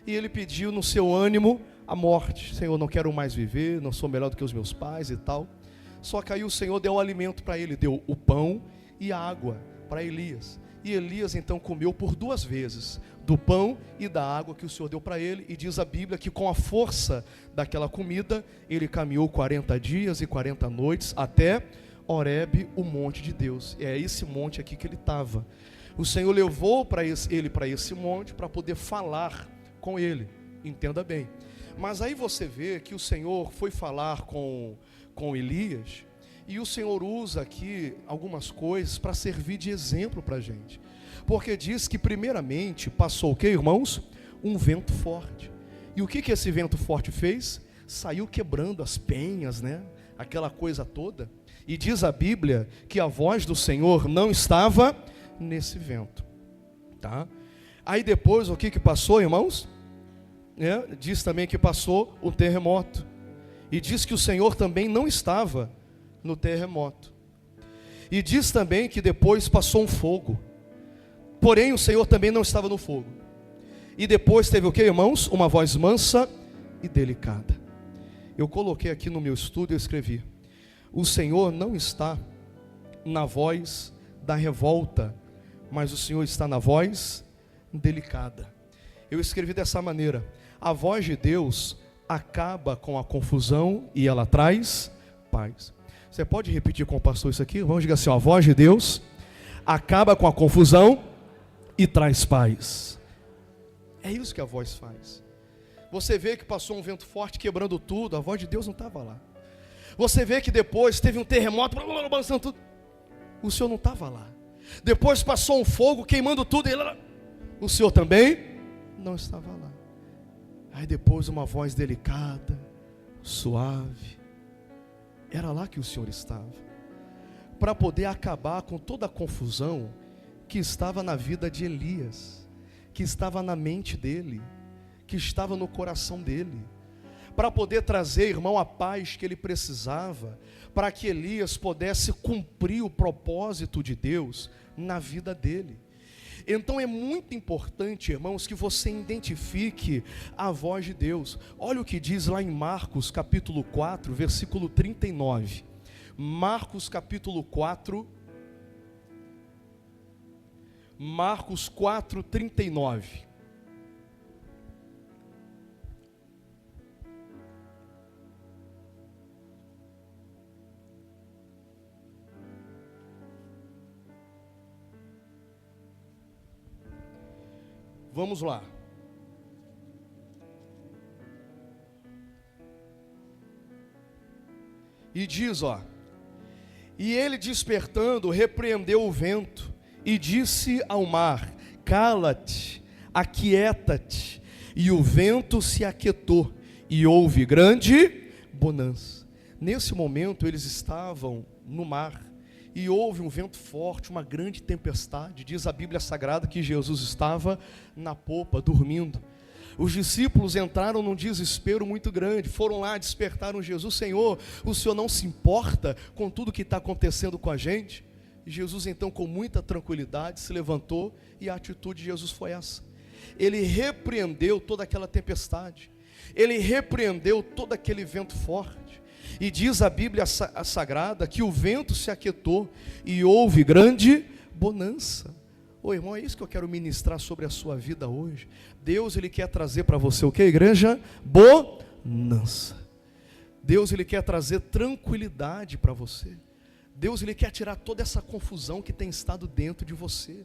E ele pediu no seu ânimo a morte. Senhor, não quero mais viver, não sou melhor do que os meus pais e tal. Só que aí o Senhor deu o alimento para ele, deu o pão e a água para Elias. E Elias então comeu por 2 vezes, do pão e da água que o Senhor deu para ele. E diz a Bíblia que com a força daquela comida, ele caminhou 40 dias e 40 noites até Horebe, o monte de Deus. É esse monte aqui que ele estava. O Senhor levou ele para esse monte para poder falar com ele, entenda bem. Mas aí você vê que o Senhor foi falar com Elias, e o Senhor usa aqui algumas coisas para servir de exemplo para a gente. Porque diz que primeiramente passou o que, irmãos? Um vento forte. E o que esse vento forte fez? Saiu quebrando as penhas, né? Aquela coisa toda. E diz a Bíblia que a voz do Senhor não estava nesse vento, tá? Aí depois o que passou, irmãos? Diz também que passou o terremoto. E diz que o Senhor também não estava no terremoto. E diz também que depois passou um fogo. Porém o Senhor também não estava no fogo. E depois teve o que, irmãos? Uma voz mansa e delicada. Eu coloquei aqui no meu estudo, eu escrevi: o Senhor não está na voz da revolta, mas o Senhor está na voz delicada. Eu escrevi dessa maneira: a voz de Deus acaba com a confusão e ela traz paz. Você pode repetir com o pastor isso aqui? Vamos dizer assim: a voz de Deus acaba com a confusão e traz paz. É isso que a voz faz. Você vê que passou um vento forte quebrando tudo, a voz de Deus não estava lá. Você vê que depois teve um terremoto, balançando tudo, o Senhor não estava lá. Depois passou um fogo queimando tudo, e o Senhor também não estava lá. Aí depois uma voz delicada, suave, era lá que o Senhor estava, para poder acabar com toda a confusão que estava na vida de Elias, que estava na mente dele, que estava no coração dele, para poder trazer, irmão, a paz que ele precisava, para que Elias pudesse cumprir o propósito de Deus na vida dele. Então é muito importante, irmãos, que você identifique a voz de Deus. Olha o que diz lá em Marcos capítulo 4, versículo 39. Marcos capítulo 4, Marcos 4, 39. Vamos lá. E diz, e ele despertando, repreendeu o vento e disse ao mar: cala-te, aquieta-te. E o vento se aquietou e houve grande bonança. Nesse momento eles estavam no mar e houve um vento forte, uma grande tempestade. Diz a Bíblia Sagrada que Jesus estava na popa, dormindo. Os discípulos entraram num desespero muito grande, foram lá, despertaram Jesus: Senhor, o Senhor não se importa com tudo que está acontecendo com a gente? E Jesus então, com muita tranquilidade, se levantou, e a atitude de Jesus foi essa. Ele repreendeu toda aquela tempestade, ele repreendeu todo aquele vento forte. E diz a Bíblia Sagrada que o vento se aquietou e houve grande bonança. Ô irmão, é isso que eu quero ministrar sobre a sua vida hoje. Deus, Ele quer trazer para você o que, igreja? Bonança. Deus, Ele quer trazer tranquilidade para você. Deus, Ele quer tirar toda essa confusão que tem estado dentro de você,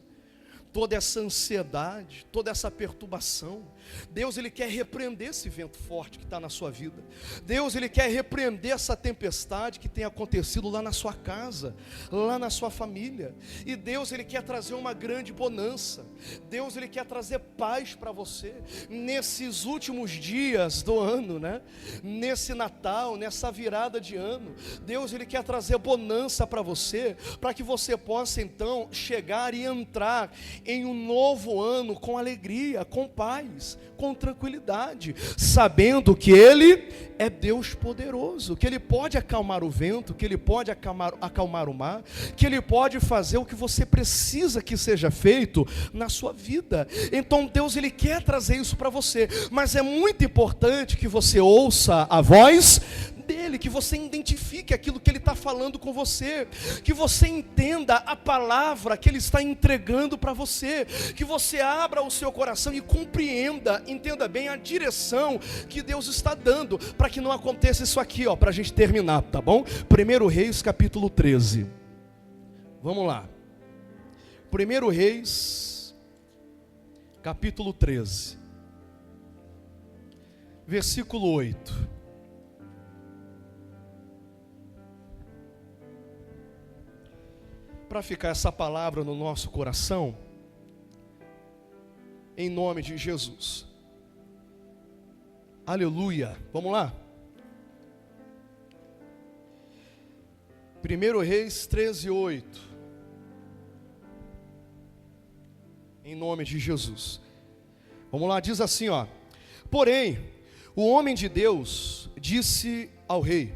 toda essa ansiedade, toda essa perturbação. Deus, Ele quer repreender esse vento forte que está na sua vida. Deus, Ele quer repreender essa tempestade que tem acontecido lá na sua casa, lá na sua família. E Deus, Ele quer trazer uma grande bonança. Deus, Ele quer trazer paz para você nesses últimos dias do ano, né? Nesse Natal, nessa virada de ano. Deus, Ele quer trazer bonança para você, para que você possa então chegar e entrar em um novo ano com alegria, com paz, com tranquilidade, sabendo que Ele é Deus poderoso, que Ele pode acalmar o vento, que Ele pode acalmar o mar, que Ele pode fazer o que você precisa que seja feito na sua vida. Então Deus, Ele quer trazer isso para você, mas é muito importante que você ouça a voz dele, que você identifique aquilo que ele está falando com você, que você entenda a palavra que ele está entregando para você, que você abra o seu coração e compreenda, entenda bem a direção que Deus está dando, para que não aconteça isso aqui, para a gente terminar, tá bom? 1 Reis capítulo 13, vamos lá. 1 Reis capítulo 13, versículo 8. Para ficar essa palavra no nosso coração, em nome de Jesus. Aleluia. Vamos lá. 1 Reis 13, 8. Em nome de Jesus. Vamos lá, diz assim, porém, o homem de Deus disse ao rei: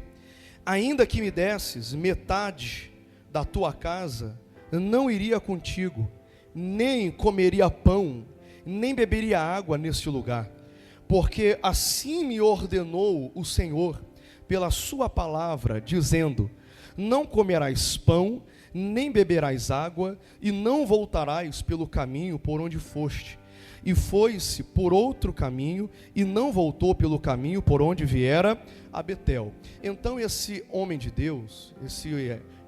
ainda que me desses metade da tua casa, não iria contigo, nem comeria pão, nem beberia água neste lugar, porque assim me ordenou o Senhor pela sua palavra, dizendo: não comerás pão, nem beberás água, e não voltarás pelo caminho por onde foste. E foi-se por outro caminho, e não voltou pelo caminho por onde viera a Betel. Então esse homem de Deus,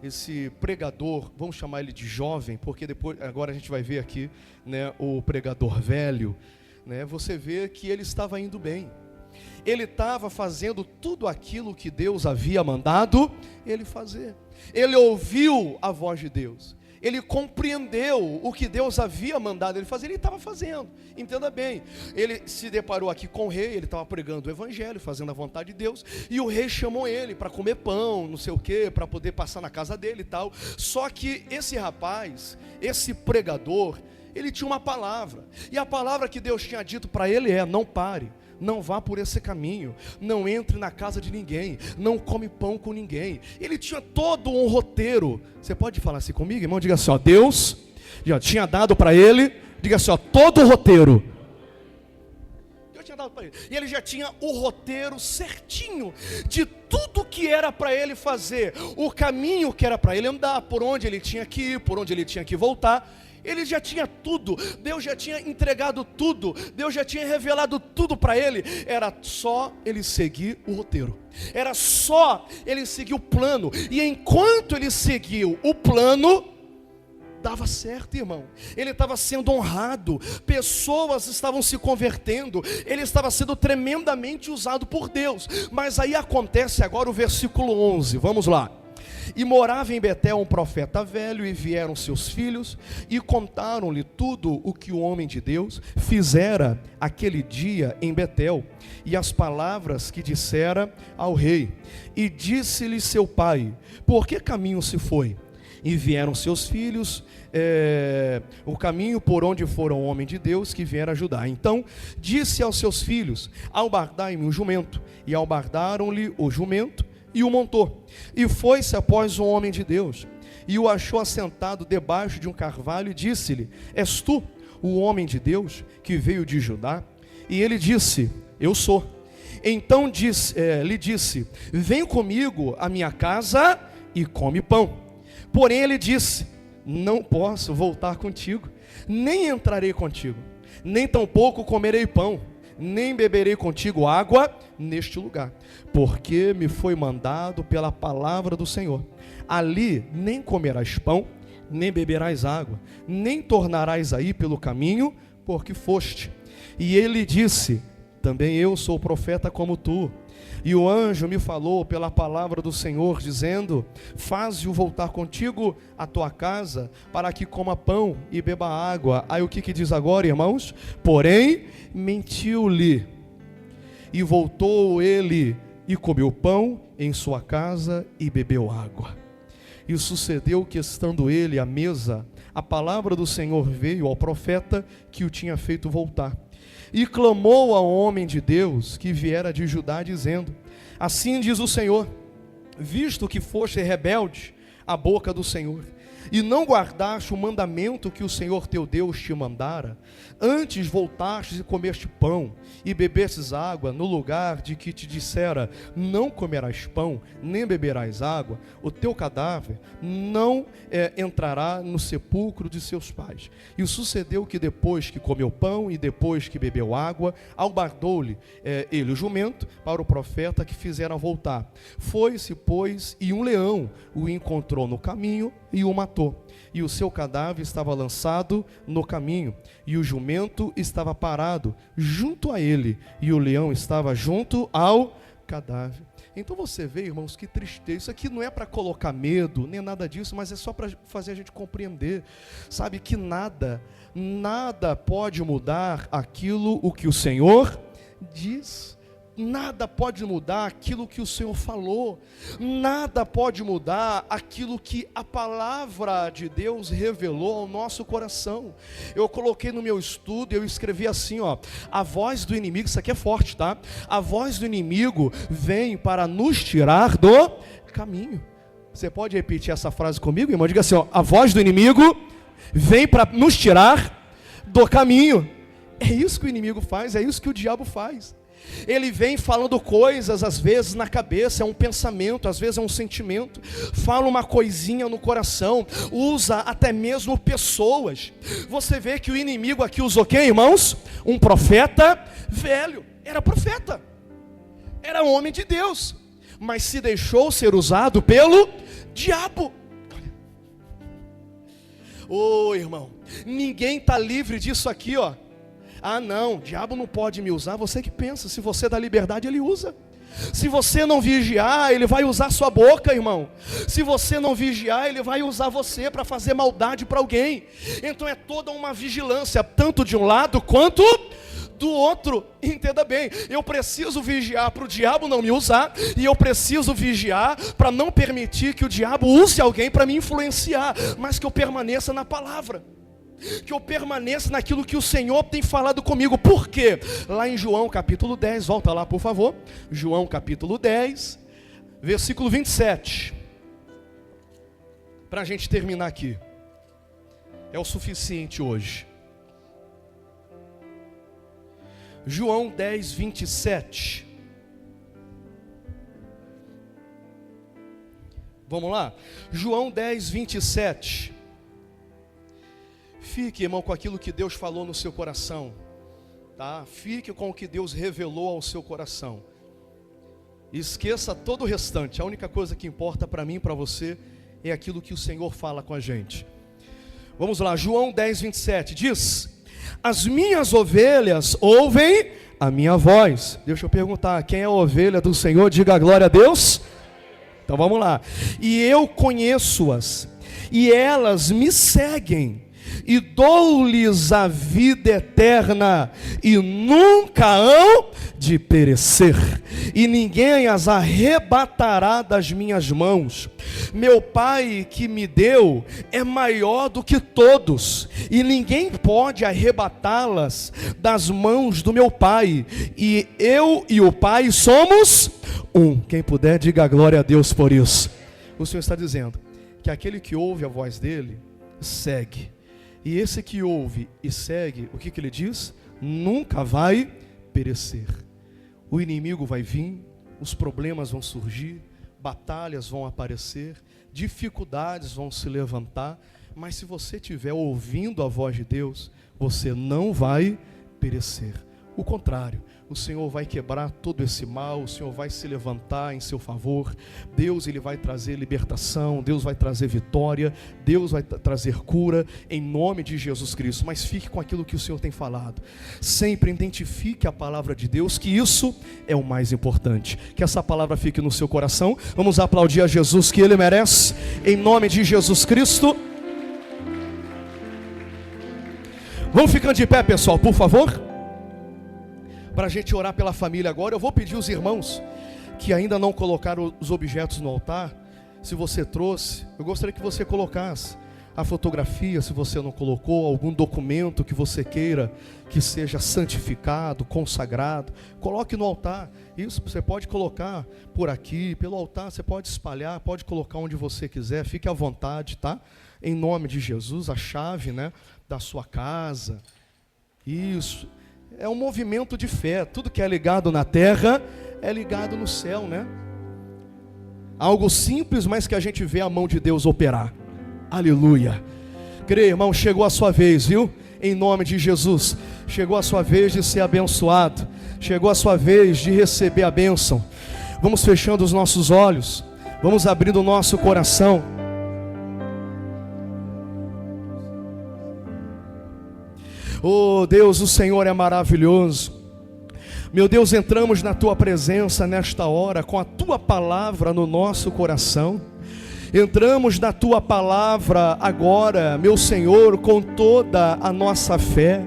esse pregador, vamos chamar ele de jovem, porque agora a gente vai ver aqui, né, o pregador velho, né, você vê que ele estava indo bem. Ele estava fazendo tudo aquilo que Deus havia mandado ele fazer. Ele ouviu a voz de Deus. Ele compreendeu o que Deus havia mandado ele fazer, ele estava fazendo. Entenda bem, ele se deparou aqui com o rei, ele estava pregando o evangelho, fazendo a vontade de Deus, e o rei chamou ele para comer pão, não sei o que, para poder passar na casa dele e tal. Só que esse rapaz, esse pregador, ele tinha uma palavra, e a palavra que Deus tinha dito para ele é: não pare, não vá por esse caminho, não entre na casa de ninguém, não come pão com ninguém. Ele tinha todo um roteiro. Você pode falar assim comigo, irmão? Diga assim, Deus já tinha dado para ele Diga assim, ó, todo o roteiro. Deus tinha dado para ele. E ele já tinha o roteiro certinho de tudo que era para ele fazer, o caminho que era para ele andar, por onde ele tinha que ir, por onde ele tinha que voltar. Ele já tinha tudo, Deus já tinha entregado tudo, Deus já tinha revelado tudo para ele. Era só ele seguir o roteiro, era só ele seguir o plano. E enquanto ele seguiu o plano, dava certo, irmão. Ele estava sendo honrado, pessoas estavam se convertendo, ele estava sendo tremendamente usado por Deus. Mas aí acontece agora o versículo 11, vamos lá. E morava em Betel um profeta velho, e vieram seus filhos, e contaram-lhe tudo o que o homem de Deus fizera aquele dia em Betel, e as palavras que dissera ao rei. E disse-lhe seu pai: por que caminho se foi? E vieram seus filhos, o caminho por onde fora o homem de Deus que viera ajudar. Então disse aos seus filhos: albardai-me o jumento. E albardaram-lhe o jumento, e o montou, e foi-se após o homem de Deus, e o achou assentado debaixo de um carvalho, e disse-lhe: és tu o homem de Deus que veio de Judá? E ele disse: eu sou. Então lhe disse: vem comigo à minha casa e come pão. Porém ele disse: não posso voltar contigo, nem entrarei contigo, nem tampouco comerei pão, nem beberei contigo água neste lugar, porque me foi mandado pela palavra do Senhor: ali nem comerás pão, nem beberás água, nem tornarás aí pelo caminho porque foste. E ele disse: também eu sou profeta como tu. E o anjo me falou pela palavra do Senhor, dizendo: faze-o voltar contigo à tua casa, para que coma pão e beba água. Aí o que diz agora, irmãos? Porém, mentiu-lhe. E voltou ele e comeu pão em sua casa e bebeu água. E sucedeu que, estando ele à mesa, a palavra do Senhor veio ao profeta que o tinha feito voltar. E clamou ao homem de Deus que viera de Judá, dizendo: assim diz o Senhor, visto que foste rebelde à boca do Senhor, e não guardaste o mandamento que o Senhor teu Deus te mandara, antes voltastes e comeste pão, e bebestes água no lugar de que te dissera: não comerás pão, nem beberás água, o teu cadáver não entrará no sepulcro de seus pais. E sucedeu que depois que comeu pão e depois que bebeu água, albardou-lhe ele o jumento para o profeta que fizera voltar. Foi-se, pois, e um leão o encontrou no caminho e o matou. E o seu cadáver estava lançado no caminho, e o jumento estava parado junto a ele, e o leão estava junto ao cadáver. Então você vê, irmãos, que tristeza. Isso aqui não é para colocar medo, nem nada disso, mas é só para fazer a gente compreender, sabe, que nada pode mudar aquilo o que o Senhor diz. Nada pode mudar aquilo que o Senhor falou, nada pode mudar aquilo que a palavra de Deus revelou ao nosso coração. Eu coloquei no meu estudo, eu escrevi assim, ó: a voz do inimigo, isso aqui é forte, tá? A voz do inimigo vem para nos tirar do caminho. Você pode repetir essa frase comigo, irmão? Diga assim, ó: a voz do inimigo vem para nos tirar do caminho. É isso que o inimigo faz, é isso que o diabo faz. Ele vem falando coisas, às vezes na cabeça, é um pensamento, às vezes é um sentimento, fala uma coisinha no coração, usa até mesmo pessoas. Você vê que o inimigo aqui usou quem, irmãos? Um profeta velho. Era profeta, era homem de Deus, mas se deixou ser usado pelo diabo. Ô irmão, ninguém está livre disso aqui, ó. Ah não, o diabo não pode me usar. Você que pensa, se você dá liberdade, ele usa. Se você não vigiar, ele vai usar sua boca, irmão. Se você não vigiar, ele vai usar você para fazer maldade para alguém. Então é toda uma vigilância, tanto de um lado quanto do outro. Entenda bem, eu preciso vigiar para o diabo não me usar, e eu preciso vigiar para não permitir que o diabo use alguém para me influenciar, mas que eu permaneça na palavra, que eu permaneça naquilo que o Senhor tem falado comigo. Por quê? Lá em João capítulo 10, volta lá por favor, João capítulo 10, versículo 27, para a gente terminar aqui, é o suficiente hoje. João 10, 27. Vamos lá? João 10, 27. Fique, irmão, com aquilo que Deus falou no seu coração, tá? Fique com o que Deus revelou ao seu coração. Esqueça todo o restante. A única coisa que importa para mim e para você é aquilo que o Senhor fala com a gente. Vamos lá, João 10, 27 diz: as minhas ovelhas ouvem a minha voz. Deixa eu perguntar, quem é a ovelha do Senhor? Diga glória a Deus. Então vamos lá. E eu conheço-as, e elas me seguem, e dou-lhes a vida eterna, e nunca hão de perecer, e ninguém as arrebatará das minhas mãos. Meu Pai que me deu é maior do que todos, e ninguém pode arrebatá-las das mãos do meu Pai, e eu e o Pai somos um. Quem puder, diga glória a Deus por isso. O Senhor está dizendo que aquele que ouve a voz dele, segue. E esse que ouve e segue, o que ele diz? Nunca vai perecer. O inimigo vai vir, os problemas vão surgir, batalhas vão aparecer, dificuldades vão se levantar, mas se você estiver ouvindo a voz de Deus, você não vai perecer. O contrário, o Senhor vai quebrar todo esse mal, o Senhor vai se levantar em seu favor. Deus, Ele vai trazer libertação, Deus vai trazer vitória, Deus vai trazer cura, em nome de Jesus Cristo. Mas fique com aquilo que o Senhor tem falado. Sempre identifique a palavra de Deus, que isso é o mais importante. Que essa palavra fique no seu coração. Vamos aplaudir a Jesus, que Ele merece, em nome de Jesus Cristo. Vamos ficando de pé, pessoal, por favor, para a gente orar pela família agora. Eu vou pedir os irmãos que ainda não colocaram os objetos no altar. Se você trouxe, eu gostaria que você colocasse a fotografia, se você não colocou, algum documento que você queira que seja santificado, consagrado, coloque no altar. Isso você pode colocar por aqui, pelo altar, você pode espalhar, pode colocar onde você quiser, fique à vontade, tá? Em nome de Jesus, a chave, né, da sua casa. Isso é um movimento de fé. Tudo que é ligado na terra é ligado no céu, né? Algo simples, mas que a gente vê a mão de Deus operar. Aleluia. Creia, irmão, chegou a sua vez, viu? Em nome de Jesus. Chegou a sua vez de ser abençoado. Chegou a sua vez de receber a bênção. Vamos fechando os nossos olhos. Vamos abrindo o nosso coração. Oh Deus, o Senhor é maravilhoso. Meu Deus, entramos na Tua presença nesta hora, com a Tua palavra no nosso coração. Entramos na Tua palavra agora, meu Senhor, com toda a nossa fé.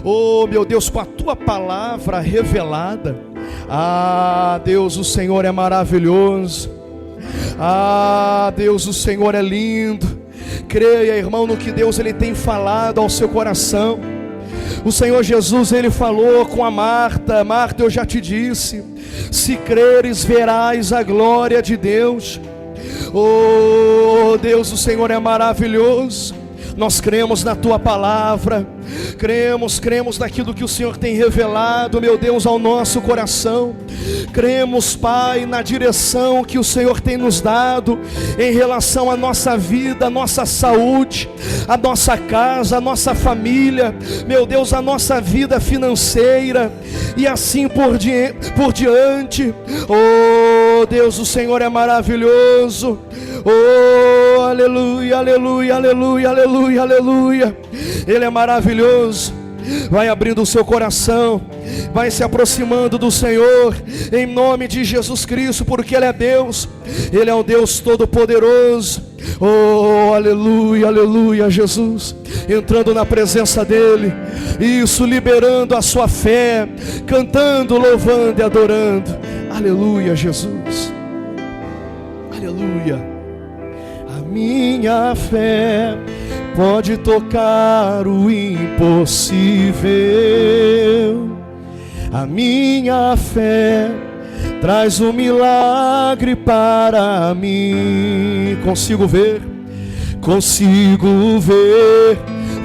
Oh meu Deus, com a Tua palavra revelada. Ah Deus, o Senhor é maravilhoso. Ah Deus, o Senhor é lindo. Creia, irmão, no que Deus Ele tem falado ao seu coração. O Senhor Jesus, Ele falou com a Marta: Marta, eu já te disse, se creres verás a glória de Deus. Oh Deus, o Senhor é maravilhoso. Nós cremos na Tua palavra, cremos naquilo que o Senhor tem revelado, meu Deus, ao nosso coração. Cremos, Pai, na direção que o Senhor tem nos dado em relação à nossa vida, à nossa saúde, à nossa casa, à nossa família, meu Deus, à nossa vida financeira e assim por diante. Oh Deus, o Senhor é maravilhoso. Oh, aleluia, aleluia, aleluia, aleluia, aleluia. Ele é maravilhoso. Vai abrindo o seu coração, vai se aproximando do Senhor, em nome de Jesus Cristo, porque Ele é Deus, Ele é o Deus Todo-Poderoso. Oh, aleluia, aleluia, Jesus, entrando na presença dEle, isso, liberando a sua fé, cantando, louvando e adorando. Aleluia, Jesus, aleluia. A minha fé pode tocar o impossível. A minha fé traz um milagre para mim. Consigo ver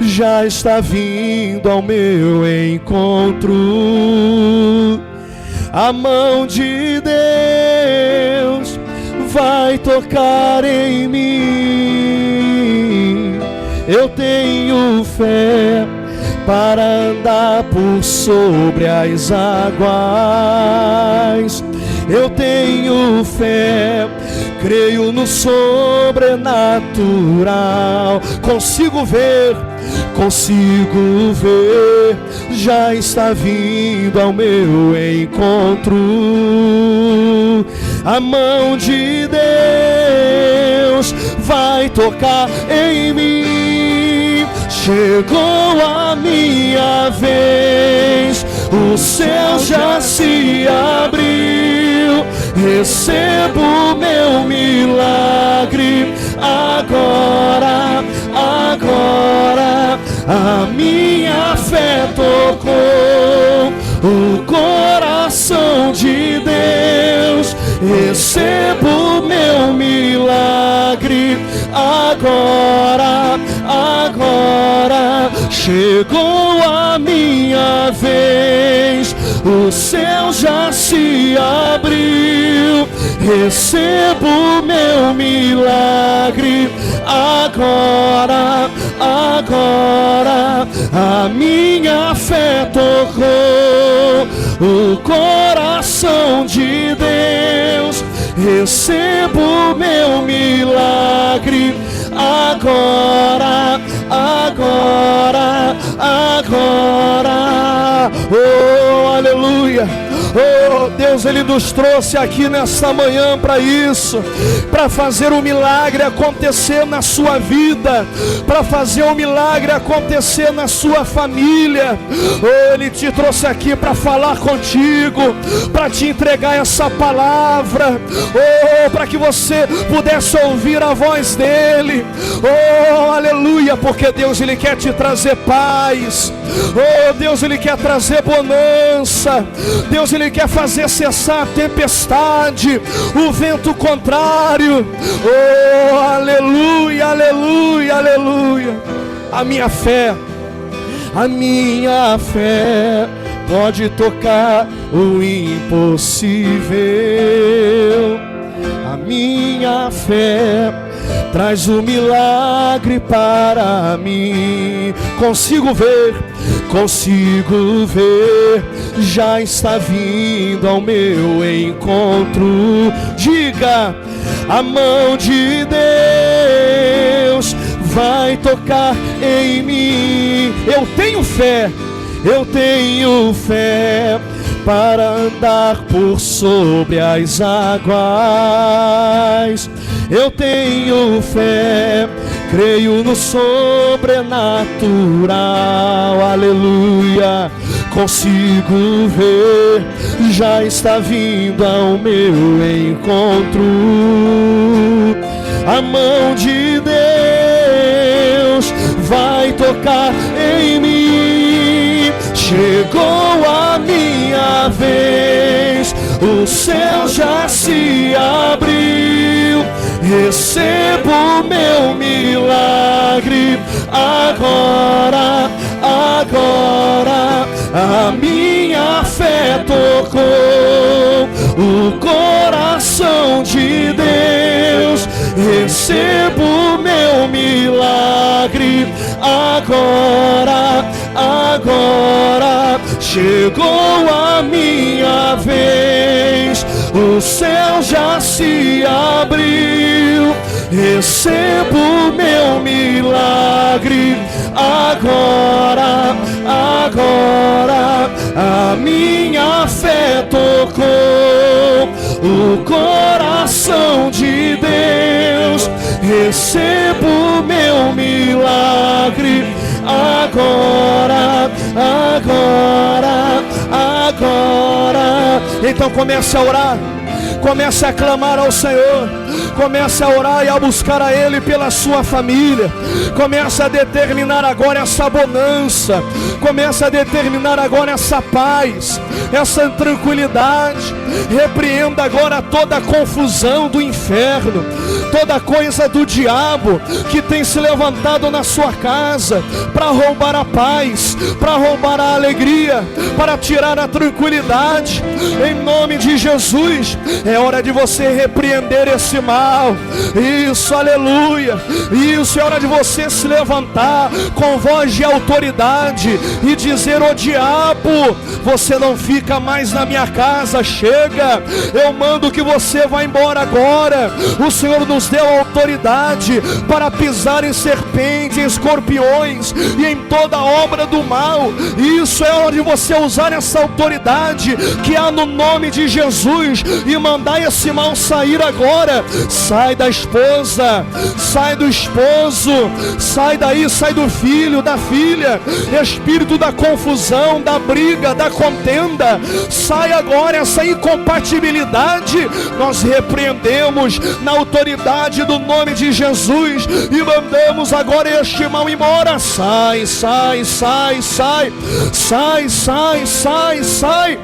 já está vindo ao meu encontro. A mão de Deus vai tocar em mim. Eu tenho fé para andar por sobre as águas. Eu tenho fé, creio no sobrenatural. Consigo ver, já está vindo ao meu encontro. A mão de Deus vai tocar em mim. Chegou a minha vez, o céu já se abriu. Recebo meu milagre agora, agora. A minha fé tocou o coração de Deus. Recebo meu milagre agora, agora. Chegou a minha vez, o céu já se abriu. Recebo meu milagre agora, agora. A minha fé tocou o coração de Deus. Recebo meu milagre agora, agora, agora. Oh, aleluia. Oh, Deus, Ele nos trouxe aqui nesta manhã para isso, para fazer um milagre acontecer na sua vida, para fazer um milagre acontecer na sua família. Oh, Ele te trouxe aqui para falar contigo, para te entregar essa palavra, oh, para que você pudesse ouvir a voz dEle. Oh, aleluia, porque Deus, Ele quer te trazer paz. Oh, Deus, Ele quer trazer bonança. Deus, Ele quer fazer cessar a tempestade, o vento contrário. Oh, aleluia, aleluia, aleluia. A minha fé pode tocar o impossível. A minha fé traz o milagre para mim. Consigo ver, já está vindo ao meu encontro. Diga, a mão de Deus vai tocar em mim. Eu tenho fé para andar por sobre as águas. Eu tenho fé, creio no sobrenatural. Aleluia. Consigo ver, já está vindo ao meu encontro. A mão de Deus vai tocar em mim. Chegou a minha vez, o céu já se abriu. Recebo meu milagre agora, agora. A minha fé tocou o coração de Deus. Recebo meu milagre agora, agora. Chegou a minha vez, o céu já se abriu. Recebo meu milagre agora, agora. A minha fé tocou o coração de Deus. Recebo meu milagre agora, agora, agora. Então comece a orar, comece a clamar ao Senhor, comece a orar e a buscar a Ele pela sua família. Comece a determinar agora essa bonança, comece a determinar agora essa paz, essa tranquilidade. Repreenda agora toda a confusão do inferno, toda coisa do diabo que tem se levantado na sua casa para roubar a paz, para roubar a alegria, para tirar a tranquilidade, em nome de Jesus, é hora de você repreender esse mal. Isso, aleluia. Isso, é hora de você se levantar com voz de autoridade e dizer: ô diabo, você não fica mais na minha casa, chega, eu mando que você vá embora agora. O Senhor nos deu autoridade para pisar em serpentes, em escorpiões e em toda obra do mal. Isso, é hora de você usar essa autoridade que há no nome de Jesus e mandar esse mal sair agora. Sai da esposa, sai do esposo, sai daí, sai do filho, da filha, espírito da confusão, da briga, da contenda, sai agora essa incompatibilidade. Nós repreendemos na autoridade do nome de Jesus e mandamos agora este mal embora. Sai, sai, sai, sai, sai, sai, sai, sai,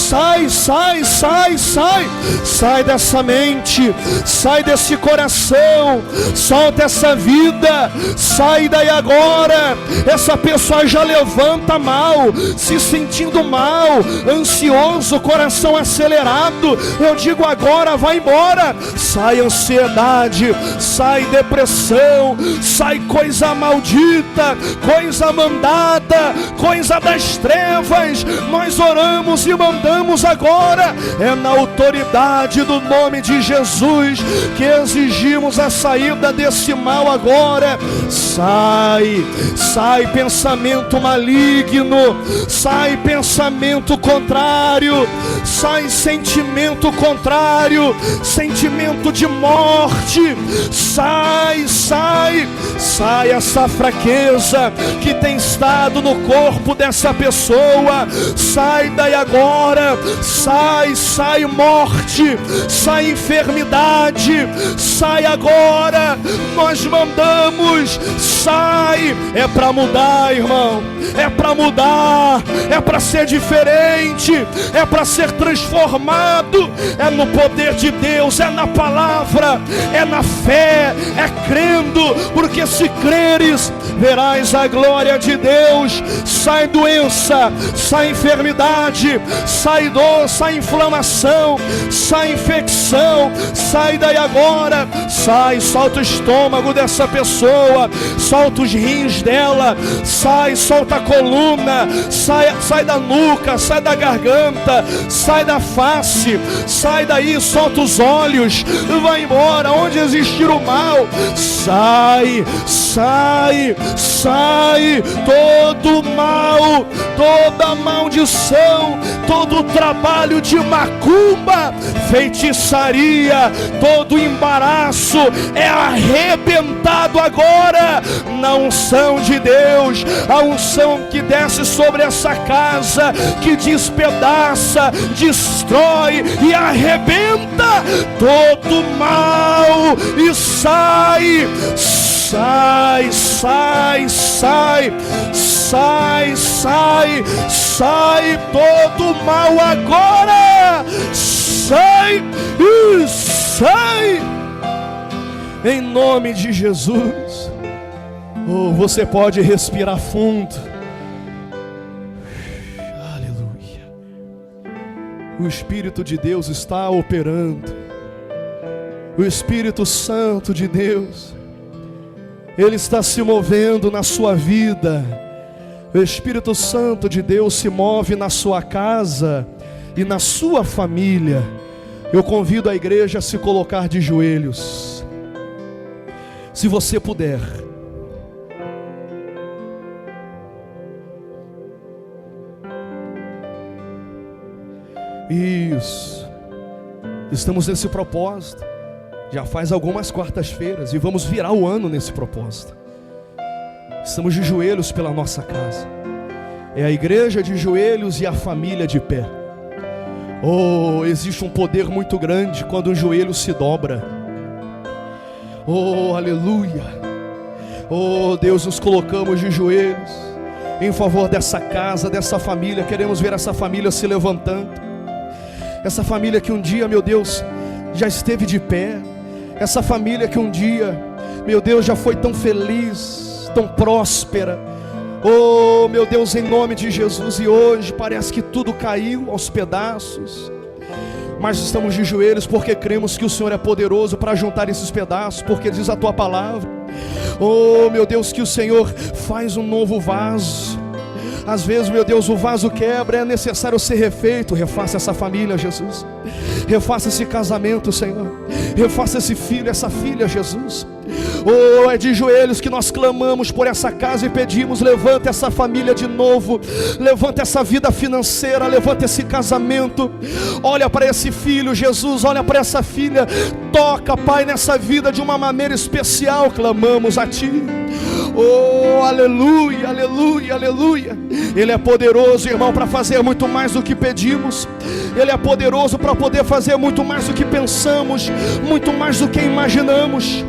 sai, sai, sai, sai, sai dessa mente, sai desse coração, solta essa vida, sai daí agora. Essa pessoa já levanta mal, se sentindo mal, ansioso, coração acelerado. Eu digo agora, vai embora. Sai ansiedade, sai depressão, sai coisa maldita, coisa mandada, coisa das trevas. Nós oramos e mandamos agora, é na autoridade do nome de Jesus que exigimos a saída desse mal agora. Sai, sai pensamento maligno, sai pensamento contrário, sai sentimento contrário, sentimento de morte. Sai, sai, sai essa fraqueza que tem estado no corpo dessa pessoa. Sai daí agora, sai, sai morte, sai enfermidade, sai agora. Nós mandamos, sai. É para mudar, irmão, é para mudar, é para ser diferente, é para ser transformado. É no poder de Deus, é na palavra, é na fé, é crendo, porque se creres, verás a glória de Deus. Sai doença, sai enfermidade, sai dor, sai inflamação, sai infecção, sai daí agora. Sai, solta o estômago dessa pessoa, solta os rins dela, sai, solta a coluna, sai, sai da nuca, sai da garganta, sai da face, sai daí, solta os olhos, vai embora. Onde existir o mal, sai, sai, sai, todo mal, toda maldição, todo trabalho de macumba, feitiçaria, todo embaraço é arrebentado agora na unção de Deus, a unção que desce sobre essa casa, que despedaça, destrói e arrebenta todo mal. E sai, sai, sai, sai, sai, sai, sai todo mal agora. Sai e sai em nome de Jesus. Oh, você pode respirar fundo. Aleluia. O Espírito de Deus está operando. O Espírito Santo de Deus, Ele está se movendo na sua vida. O Espírito Santo de Deus se move na sua casa e na sua família. Eu convido a igreja a se colocar de joelhos, se você puder. Isso. Estamos nesse propósito já faz algumas quartas-feiras e vamos virar o ano nesse propósito. Estamos de joelhos pela nossa casa. É a igreja de joelhos e a família de pé. Oh, existe um poder muito grande quando o joelho se dobra. Oh, aleluia. Oh, Deus, nos colocamos de joelhos em favor dessa casa, dessa família. Queremos ver essa família se levantando. Essa família que um dia, meu Deus, já esteve de pé. Essa família que um dia, meu Deus, já foi tão feliz, tão próspera. Oh, meu Deus, em nome de Jesus. E hoje parece que tudo caiu aos pedaços. Mas estamos de joelhos porque cremos que o Senhor é poderoso para juntar esses pedaços, porque diz a tua palavra. Oh, meu Deus, que o Senhor faz um novo vaso. Às vezes, meu Deus, o vaso quebra, é necessário ser refeito. Refaça essa família, Jesus. Refaça esse casamento, Senhor. Refaça esse filho, essa filha, Jesus. Oh, é de joelhos que nós clamamos por essa casa e pedimos: levanta essa família de novo, levanta essa vida financeira, levanta esse casamento. Olha para esse filho, Jesus, olha para essa filha. Toca, Pai, nessa vida de uma maneira especial. Clamamos a Ti. Oh, aleluia, aleluia, aleluia. Ele é poderoso, irmão, para fazer muito mais do que pedimos. Ele é poderoso para poder fazer muito mais do que pensamos, muito mais do que imaginamos.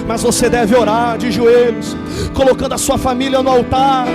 Mas você deve orar de joelhos, colocando a sua família no altar.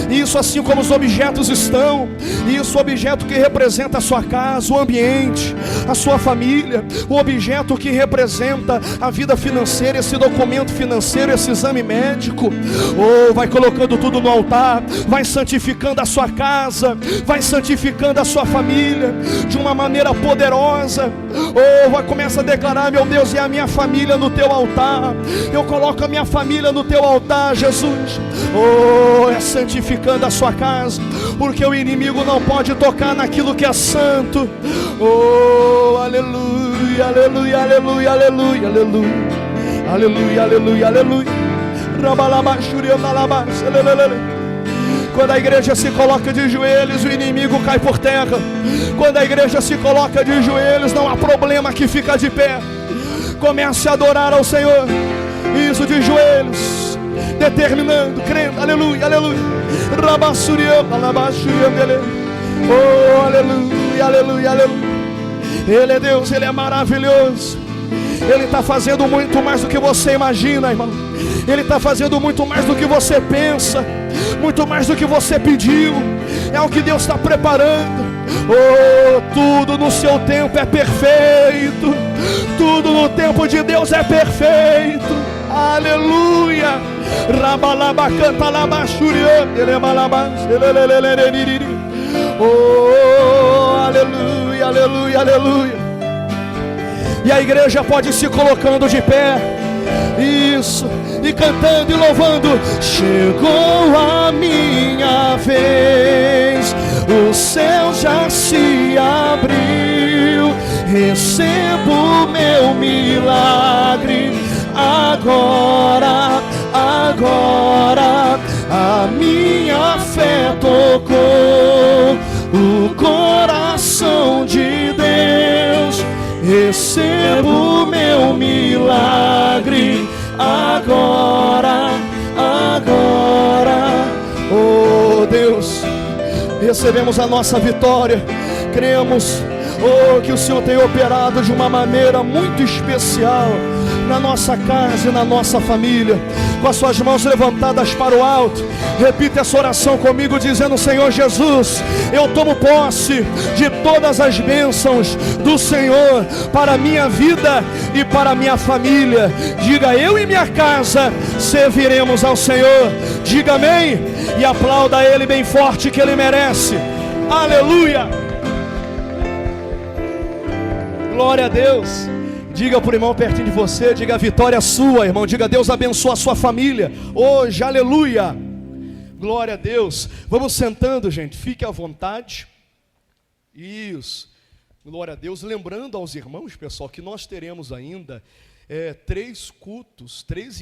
Isso assim como os objetos estão. Isso, o objeto que representa a sua casa, o ambiente, a sua família. O objeto que representa a vida financeira, esse documento financeiro, esse exame médico. Oh, vai colocando tudo no altar. Vai santificando a sua casa, vai santificando a sua família de uma maneira poderosa. Oh, vai começar a declarar: meu Deus, é a minha família no teu altar. Eu coloco a minha família no teu altar, Jesus. Oh, é santificando a sua casa, porque o inimigo não pode tocar naquilo que é santo. Oh, aleluia, aleluia, aleluia, aleluia, aleluia, aleluia, aleluia, aleluia. Quando a igreja se coloca de joelhos, o inimigo cai por terra. Quando a igreja se coloca de joelhos, não há problema que fica de pé. Comece a adorar ao Senhor. Isso, de joelhos, determinando, crendo, aleluia, aleluia. Oh, aleluia, aleluia, aleluia. Ele é Deus, Ele é maravilhoso. Ele está fazendo muito mais do que você imagina, irmão. Ele está fazendo muito mais do que você pensa, muito mais do que você pediu. É o que Deus está preparando. Oh, tudo no seu tempo é perfeito. Tudo no tempo de Deus é perfeito. Aleluia. Oh, aleluia, aleluia, aleluia. E a igreja pode ir se colocando de pé. Isso, e cantando e louvando. Chegou a minha vez, o céu já se abriu. Recebo meu milagre. Agora, agora a minha fé tocou o coração de Deus. Recebo meu milagre. Agora, agora, oh Deus, recebemos a nossa vitória. Cremos, oh, que o Senhor tem operado de uma maneira muito especial na nossa casa e na nossa família. Com as suas mãos levantadas para o alto, repita essa oração comigo, dizendo: Senhor Jesus, eu tomo posse de todas as bênçãos do Senhor para a minha vida e para a minha família. Diga: eu e minha casa serviremos ao Senhor. Diga amém e aplauda Ele bem forte, que Ele merece. Aleluia. Glória a Deus. Diga para o irmão pertinho de você, diga: a vitória é sua, irmão. Diga: Deus abençoa a sua família hoje, aleluia. Glória a Deus. Vamos sentando, gente, fique à vontade. Isso, glória a Deus. Lembrando aos irmãos, pessoal, que nós teremos ainda 3 cultos, 3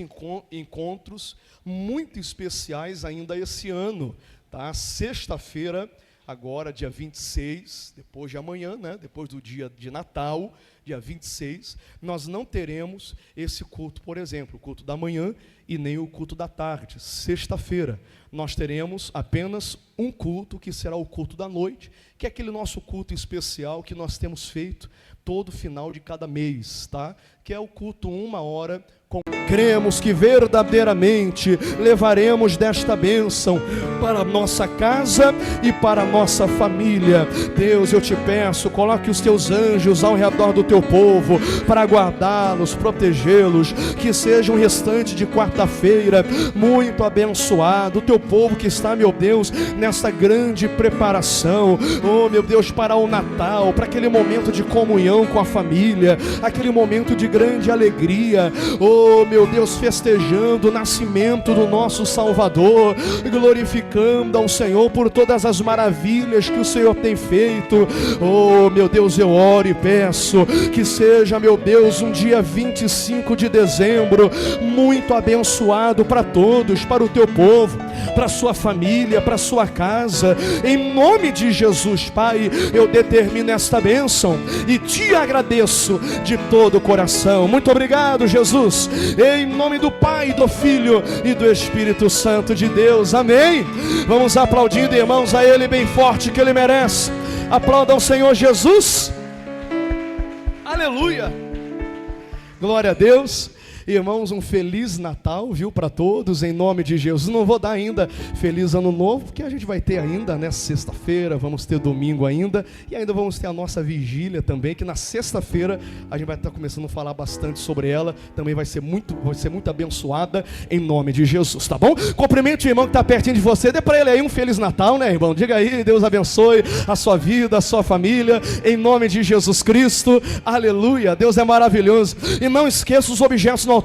encontros muito especiais ainda esse ano, tá? Sexta-feira, agora dia 26, depois de amanhã, né? Depois do dia de Natal, dia 26, nós não teremos esse culto, por exemplo, o culto da manhã e nem o culto da tarde. Sexta-feira, nós teremos apenas um culto, que será o culto da noite, que é aquele nosso culto especial que nós temos feito todo final de cada mês, tá? Que é o culto 1 hora com cremos que verdadeiramente levaremos desta bênção para a nossa casa e para a nossa família. Deus, eu te peço, coloque os teus anjos ao redor do teu povo para guardá-los, protegê-los, que seja um restante de quarta-feira muito abençoado. O teu povo que está, meu Deus, nessa grande preparação, oh meu Deus, para o Natal, para aquele momento de comunhão com a família, aquele momento de grande alegria, oh meu Deus, festejando o nascimento do nosso Salvador, glorificando ao Senhor por todas as maravilhas que o Senhor tem feito. Oh meu Deus, eu oro e peço que seja, meu Deus, um dia 25 de dezembro muito abençoado para todos, para o teu povo, para a sua família, para a sua casa. Em nome de Jesus, Pai, eu determino esta bênção e te agradeço de todo o coração. Muito obrigado, Jesus, em nome do Pai, do Filho e do Espírito Santo de Deus, amém. Vamos aplaudindo, irmãos, a Ele bem forte, que Ele merece. Aplaudam o Senhor Jesus. Aleluia, glória a Deus. Irmãos, um Feliz Natal, viu, para todos, em nome de Jesus. Não vou dar ainda Feliz Ano Novo, porque a gente vai ter ainda nessa sexta-feira, vamos ter domingo ainda, e ainda vamos ter a nossa vigília também, que na sexta-feira a gente vai estar começando a falar bastante sobre ela, também vai ser muito abençoada, em nome de Jesus, tá bom? Cumprimente o irmão que está pertinho de você, dê para ele aí um Feliz Natal, né, irmão? Diga aí, Deus abençoe a sua vida, a sua família, em nome de Jesus Cristo, aleluia, Deus é maravilhoso. E não esqueça os objetos no altar.